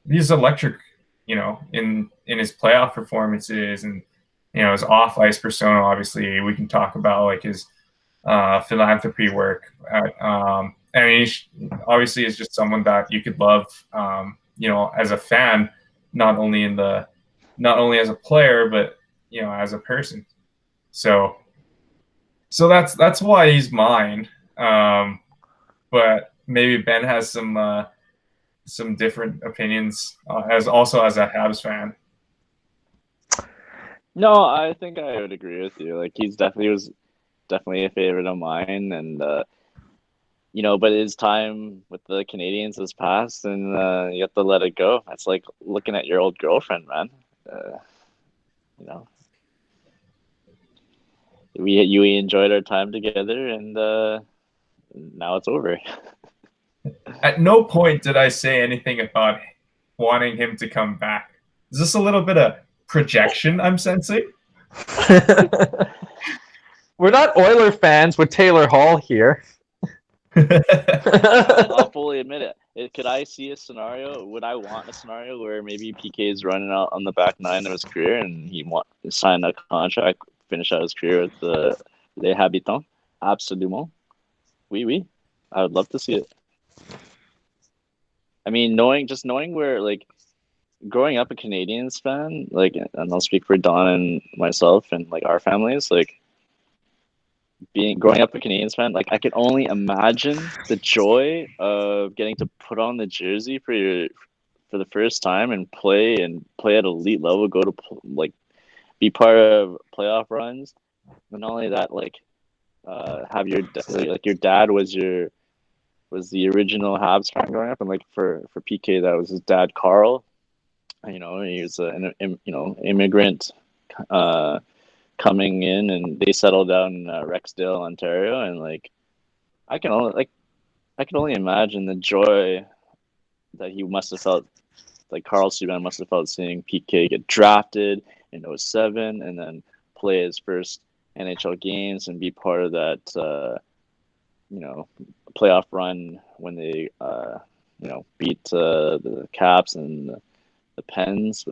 S2: he's electric, in his playoff performances and his off ice persona. Obviously, we can talk about like his philanthropy work. I mean, obviously, is just someone that you could love, as a fan, not only as a player, but as a person. So that's why he's mine. But maybe Ben has some different opinions as a Habs fan.
S3: No, I think I would agree with you. Like, was definitely a favorite of mine, and but his time with the Canadiens has passed, and you have to let it go. That's like looking at your old girlfriend, man. We enjoyed our time together, and now it's over.
S2: At no point did I say anything about wanting him to come back. Is this a little bit of projection I'm sensing?
S1: We're not Oiler fans with Taylor Hall here.
S3: I'll fully admit it. Could I see a scenario? Would I want a scenario where maybe PK is running out on the back nine of his career and he to sign a contract, finish out his career with the Les Habitants? Absolument. Oui. I would love to see it. I mean, knowing where, like, growing up a Canadiens fan, like, and I'll speak for Don and myself and like our families, like, growing up a Canadiens fan, like, I can only imagine the joy of getting to put on the jersey for the first time and play at elite level, go to like be part of playoff runs, And not only that, like, have your dad was the original Habs fan growing up, and like for PK, that was his dad, Carl. You know, he was an immigrant coming in, and they settled down in Rexdale, Ontario, and like I can only imagine the joy that he must have felt, like Carl Subban must have felt, seeing PK get drafted in 07 and then play his first NHL games and be part of that playoff run when they beat the Caps and the Pens,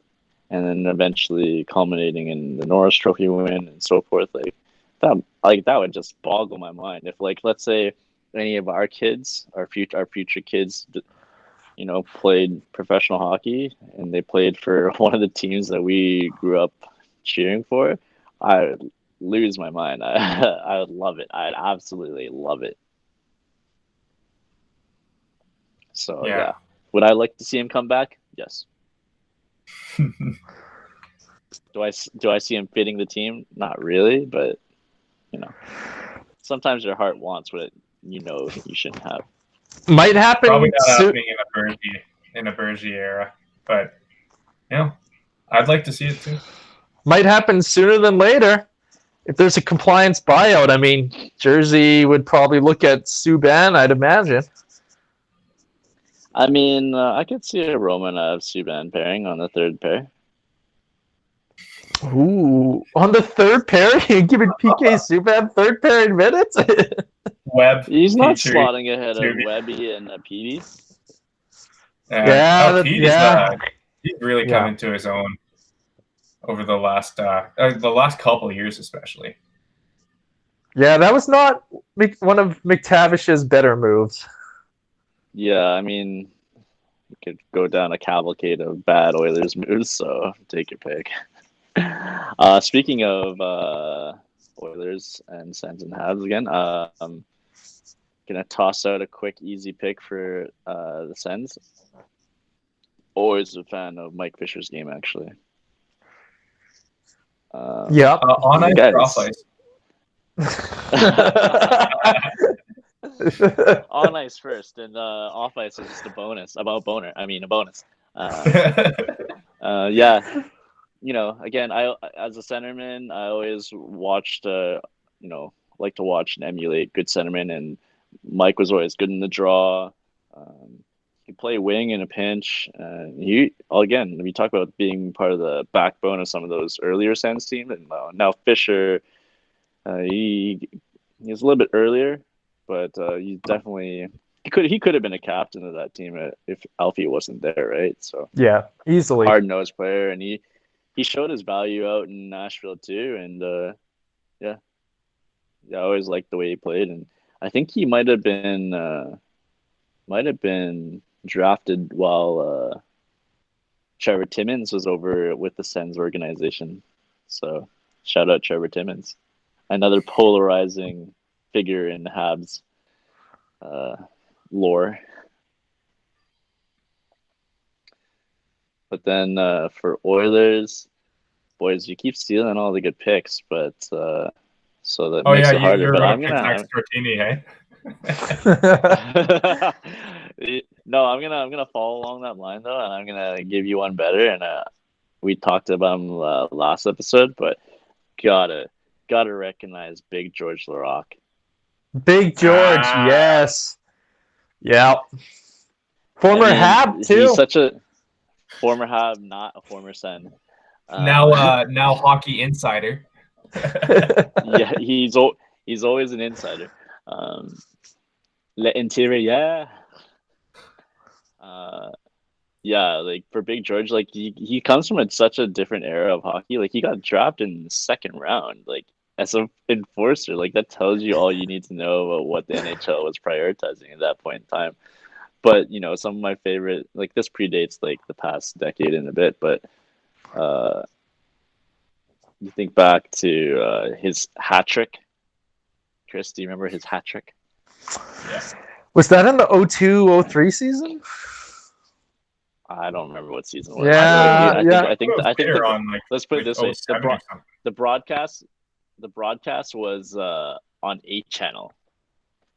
S3: and then eventually culminating in the Norris Trophy win and so forth. That would just boggle my mind if, like, let's say any of our kids, our future kids, played professional hockey and they played for one of the teams that we grew up cheering for. I would lose my mind. I would love it. I'd absolutely love it. So yeah. Would I like to see him come back? Yes. Do I see him fitting the team? Not really, but sometimes your heart wants what you shouldn't have.
S1: Might happen.
S2: Probably not happening in a Bergie era, but I'd like to see it too.
S1: Might happen sooner than later. If there's a compliance buyout, I mean, Jersey would probably look at Subban, I'd imagine.
S3: I mean, I could see a Romanov Subban pairing on the third pair.
S1: Ooh, on the third pair, you're giving PK Subban third pairing minutes?
S2: Webb.
S3: He's not slotting ahead of Webby and Petey.
S2: He's really come into his own over the last couple of years, especially.
S1: Yeah, that was not one of McTavish's better moves.
S3: Yeah, I mean, you could go down a cavalcade of bad Oilers moves, so take your pick. Speaking of Oilers and Sens and Habs again, I'm gonna toss out a quick, easy pick for the Sens. Always a fan of Mike Fisher's game, actually.
S2: On ice or off ice?
S3: On ice first, and off ice is just a bonus. A bonus. Yeah. Again, I as a centerman, I always watched, like to watch and emulate good centermen, and Mike was always good in the draw. He play wing in a pinch. We talk about being part of the backbone of some of those earlier Sens teams, and now Fisher, he's a little bit earlier, but he could have been a captain of that team if Alfie wasn't there, right? So
S1: yeah, easily
S3: hard-nosed player, and he showed his value out in Nashville too, and I always liked the way he played, and I think he might have been drafted while Trevor Timmins was over with the Sens organization. So shout out Trevor Timmins, another polarizing figure in Habs lore. But then for Oilers, boys, you keep stealing all the good picks, but so that makes it harder. But I'm gonna
S2: Tortini, hey?
S3: No, I'm gonna follow along that line though, and I'm gonna give you one better. And we talked about him last episode, but gotta recognize Big George Larocque.
S1: Big George, yes, yeah. Former Hab too.
S3: He's such a former Hab, not a former Sen.
S2: Now hockey insider.
S3: Yeah, he's always an insider. Le Interior, yeah, like for Big George, like he comes from such a different era of hockey. Like he got drafted in the second round, like as an enforcer. Like that tells you all you need to know about what the NHL was prioritizing at that point in time. But some of my favorite, like this predates like the past decade and a bit, but you think back to his hat trick. Chris, do you remember his hat trick?
S2: Yeah.
S1: Was that in the 02-03 season?
S3: I don't remember what season it was.
S1: Yeah,
S3: I think
S2: on, like,
S3: let's put it this way: the broadcast the broadcast was on 8 channel.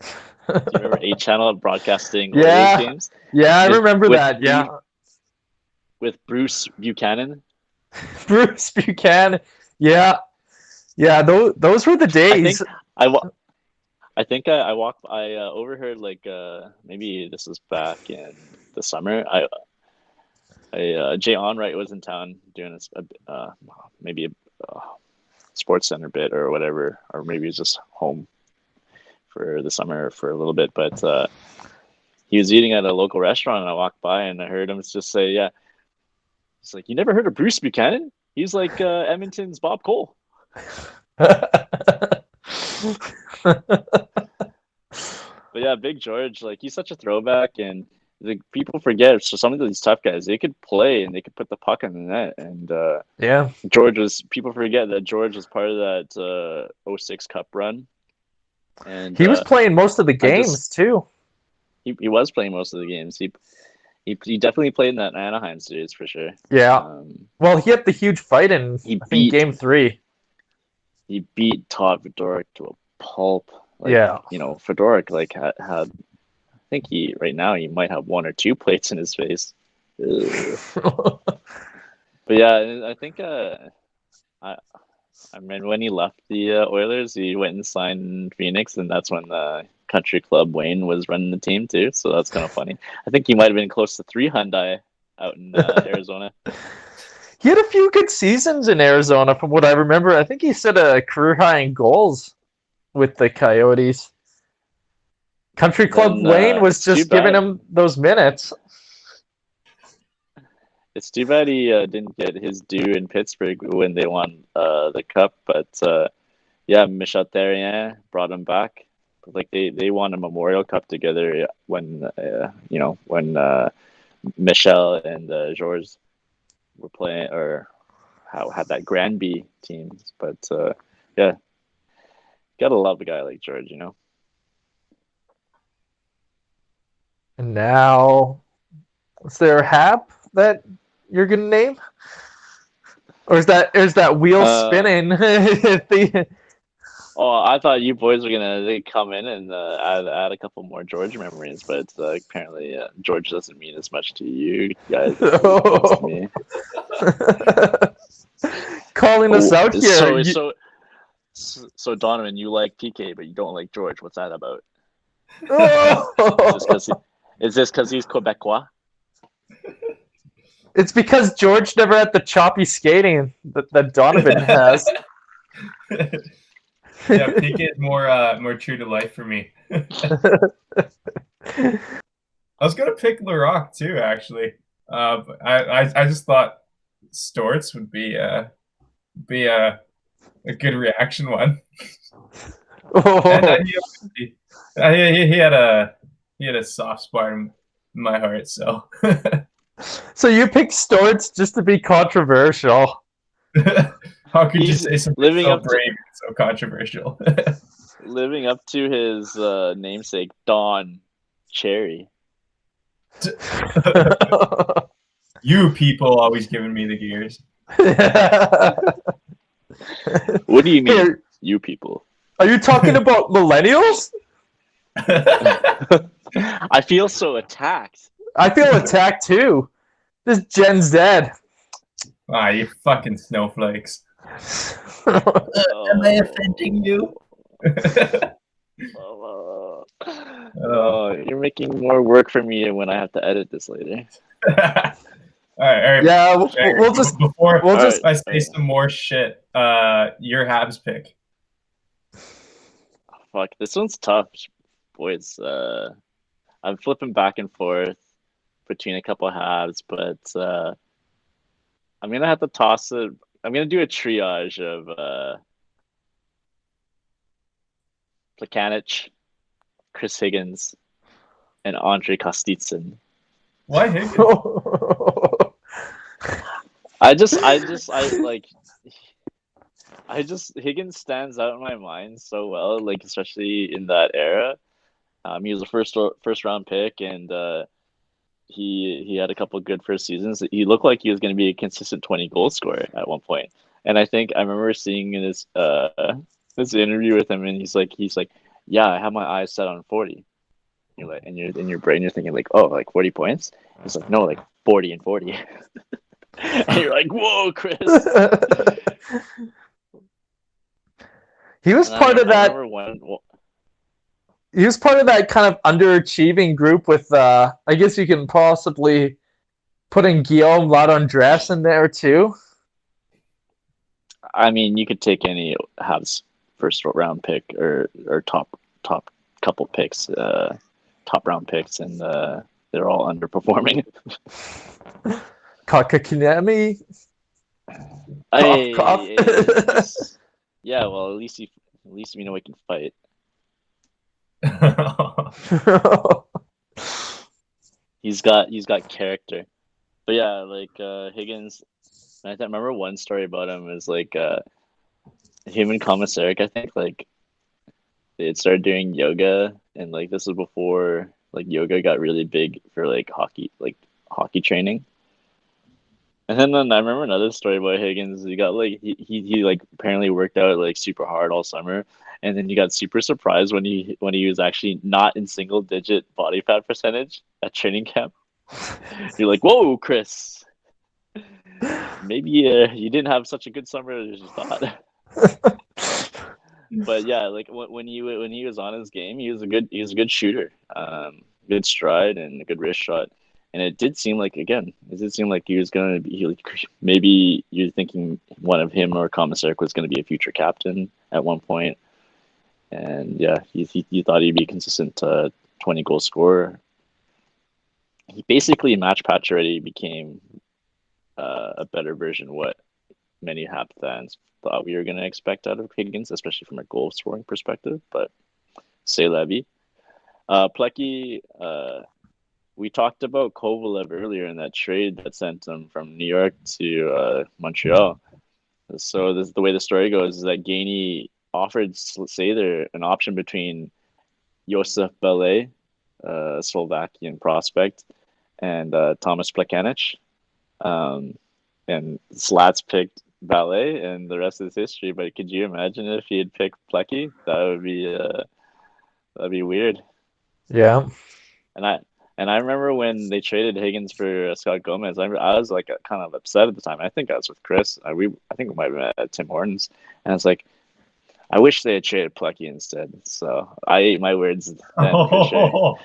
S3: Do you remember 8 channel broadcasting Oilers games?
S1: Yeah, I
S3: With-
S1: remember
S3: with
S1: that. Yeah.
S3: With Bruce Buchanan.
S1: Bruce Buchanan. Yeah. Yeah, those were the days.
S3: I think I overheard like maybe this was back in the summer. Jay Onright was in town doing maybe a sports center bit or whatever, or maybe he's just home for the summer for a little bit. But he was eating at a local restaurant, and I walked by and I heard him just say, "Yeah." He's like, "You never heard of Bruce Buchanan? He's like Edmonton's Bob Cole." But yeah, Big George, like he's such a throwback, and like people forget. So some of these tough guys, they could play and they could put the puck in the net. And
S1: Yeah.
S3: people forget that George was part of that 06 Cup run. And
S1: He was playing most of the games too.
S3: He was playing most of the games. He definitely played in that Anaheim series for sure.
S1: Yeah. Well, he had the huge fight in Game 3.
S3: He beat Todd Fedoruk to a pulp. Like,
S1: yeah.
S3: You know, Fedoruk like had I think he might have 1 or 2 plates in his face. But yeah, I think I mean when he left the Oilers, he went and signed in Phoenix, and that's when the country club Wayne was running the team too. So that's kind of funny. I think he might have been close to 3 Hyundai out in Arizona.
S1: He had a few good seasons in Arizona, from what I remember. I think he set a career high in goals with the Coyotes. Country Club Wayne was just giving him those minutes.
S3: It's too bad he didn't get his due in Pittsburgh when they won the cup. But yeah, Michel Therrien brought him back. Like they won a Memorial Cup together when Michel and Georges were playing, or had that Granby team. But yeah, gotta love a guy like George, you know.
S1: And now, is there a Hap that you're gonna name, or is that wheel spinning?
S3: Oh, I thought you boys were gonna come in and add a couple more George memories, but apparently George doesn't mean as much to you guys as it does to me.
S1: Calling us out here.
S3: So Donovan, you like PK, but you don't like George. What's that about? Is this because he's Quebecois?
S1: It's because George never had the choppy skating that Donovan has.
S2: Yeah, PK is more true to life for me. I was gonna pick Larocque too, actually. But I just thought Storts would be a good reaction one. And he had a soft spot in my heart, so.
S1: So you picked Storts just to be controversial.
S2: How could you say something so brave and so controversial?
S3: Living up to his namesake, Don Cherry.
S2: You people always giving me the gears.
S3: What do you mean, here, you people?
S1: Are you talking about millennials?
S3: I feel so attacked.
S1: I feel attacked too. This Gen Z.
S2: Ah, you fucking snowflakes.
S4: Am I offending you?
S3: You're making more work for me when I have to edit this later.
S2: All right.
S1: Yeah, we'll just
S2: I say some more shit. Your Habs pick.
S3: Fuck, this one's tough, boys. I'm flipping back and forth between a couple of Habs, but I'm gonna have to toss it. I'm gonna do a triage of Plekanec, Chris Higgins, and Andre Kostitsyn.
S2: Why Higgins?
S3: Higgins stands out in my mind so well, like especially in that era. He was a first round pick, and he had a couple of good first seasons. He looked like he was going to be a consistent 20 goal scorer at one point. And I think I remember seeing in this interview with him, and he's like, yeah, I have my eyes set on 40. You're like, and you're in your brain, you're thinking like, oh, like 40 points. He's like, no, like 40 and 40. And you're like, whoa, Chris.
S1: He was part of that. He was part of that kind of underachieving group with, I guess you can possibly put in Guillaume Ladondres in there too.
S3: I mean, you could take any Habs first round pick or top couple picks, top round picks, and they're all underperforming.
S1: Kakakinemi. Cough.
S3: Yeah, well, at least we know we can fight. He's got character. But yeah, like Higgins, I remember one story about him is like him and Komisarek, I think, like they had started doing yoga, and like this was before like yoga got really big for like hockey training. And then I remember another story about Higgins. He got like he like apparently worked out like super hard all summer, and then he got super surprised when he was actually not in single digit body fat percentage at training camp. You're like, whoa, Chris. Maybe you didn't have such a good summer as you thought. But yeah, like when he was on his game, he was a good shooter, good stride and a good wrist shot. And it did seem like he was going to be. Maybe you're thinking one of him or Komisarek was going to be a future captain at one point. And yeah, you thought he'd be a consistent 20-goal scorer. He basically match Pacioretty became a better version of what many Habs fans thought we were going to expect out of Higgins, especially from a goal scoring perspective. But c'est la vie. Plecky, we talked about Kovalev earlier in that trade that sent him from New York to Montreal. So the way the story goes is that Gainey offered, let's say, an option between Josef Ballet, a Slovakian prospect, and Thomas Plekanec. And Slats picked Ballet, and the rest is history. But could you imagine if he had picked Plecky? That'd be weird.
S1: Yeah.
S3: And I remember when they traded Higgins for Scott Gomez, I was like kind of upset at the time. I think I was with Chris. I think we might have been at Tim Hortons, and it's like, I wish they had traded Plecky instead. So I ate my words then for sure.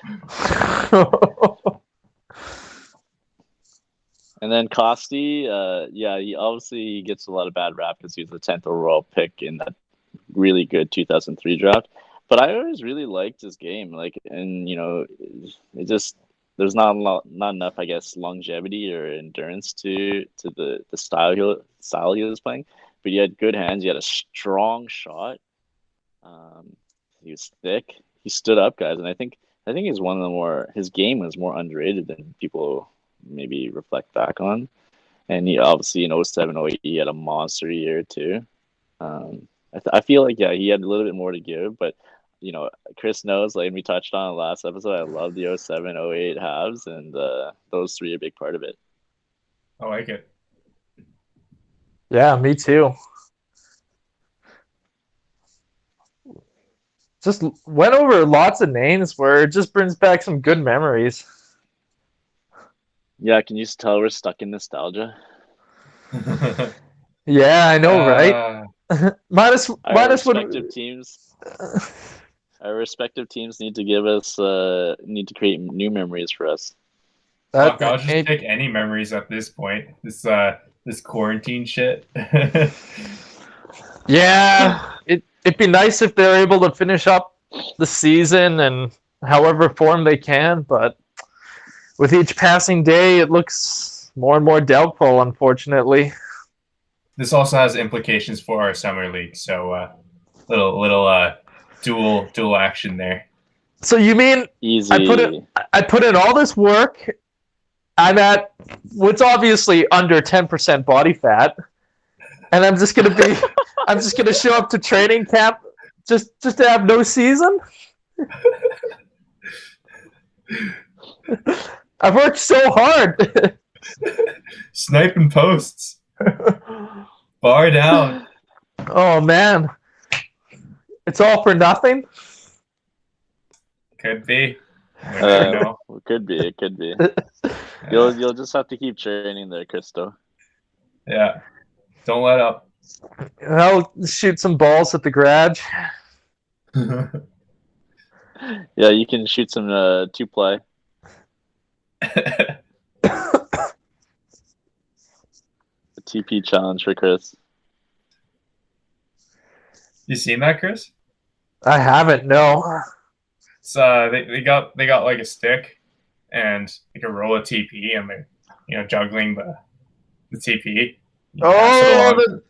S3: And then Costi, he obviously gets a lot of bad rap because he was the 10th overall pick in that really good 2003 draft. But I always really liked his game, and it just there's not enough, I guess, longevity or endurance to the style he was playing. But he had good hands. He had a strong shot. He was thick. He stood up, guys, and I think he's one of the his game was more underrated than people maybe reflect back on. And he obviously in 07-08 he had a monster year too. I feel like he had a little bit more to give, but Chris knows, like we touched on in the last episode, I love the 07-08 Habs, and those three are a big part of it.
S2: I like it.
S1: Yeah, me too. Just went over lots of names where it just brings back some good memories.
S3: Yeah, can you just tell we're stuck in nostalgia?
S1: Yeah, I know, right? minus
S3: respective teams. Our respective teams need to give us need to create new memories for us.
S2: I'll just take any memories at this point. This quarantine shit.
S1: Yeah, it'd be nice if they're able to finish up the season and however form they can, but with each passing day, it looks more and more doubtful, unfortunately.
S2: This also has implications for our summer league, so little dual action there.
S1: So you mean
S3: easy?
S1: I put in all this work. I'm at what's obviously under 10% body fat, and I'm just gonna show up to training camp just to have no season. I've worked so hard.
S2: Sniping posts. Bar down.
S1: Oh man, it's all for nothing.
S2: Could be. We never know.
S3: It could be. You'll just have to keep training there, Christo.
S2: Yeah. Don't let up.
S1: I'll shoot some balls at the garage.
S3: Yeah, you can shoot some 2-play. A TP challenge for Chris.
S2: You seen that, Chris?
S1: I haven't. No.
S2: So they got like a stick and like a roll of TP, and they're juggling the TP.
S1: Oh,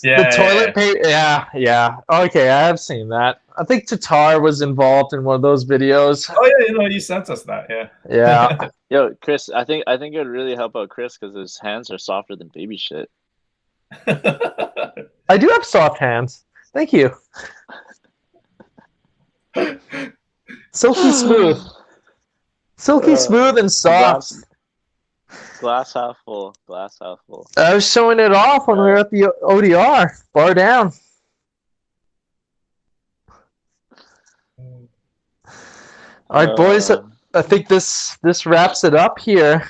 S2: Yeah,
S1: the toilet paper. Yeah. Okay, I have seen that. I think Tatar was involved in one of those videos.
S2: Oh yeah, you sent us that. Yeah.
S1: Yeah.
S3: Yo, Chris, I think it would really help out Chris because his hands are softer than baby shit.
S1: I do have soft hands. Thank you. Silky smooth. Silky smooth and soft.
S3: Glass half full. Glass half full.
S1: I was showing it off when we were at the ODR. Bar down. All right, boys. I think this wraps it up here.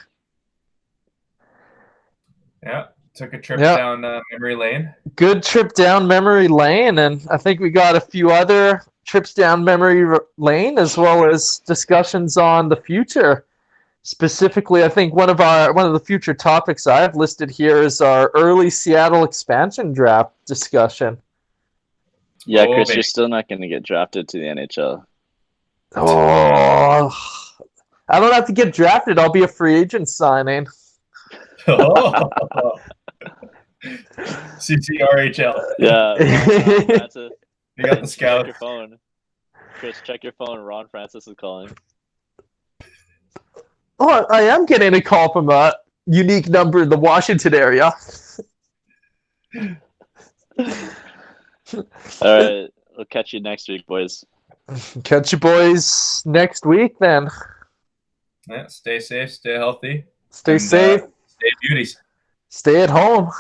S2: Yeah. Took a trip down memory lane.
S1: Good trip down memory lane, and I think we got a few other trips down memory lane as well as discussions on the future. Specifically, I think one of the future topics I've listed here is our early Seattle expansion draft discussion.
S3: Yeah, Chris, you're still not going to get drafted to the NHL.
S1: Oh, I don't have to get drafted. I'll be a free agent signing.
S2: CCRHL.
S3: Yeah.
S2: You got the scout.
S3: Check your phone. Chris, check your phone. Ron Francis is calling.
S1: Oh, I am getting a call from a unique number in the Washington area.
S3: All right. We'll catch you next week, boys.
S1: Catch you boys next week then.
S2: Yeah, stay safe, stay healthy.
S1: Stay safe.
S2: Stay beauties.
S1: Stay at home.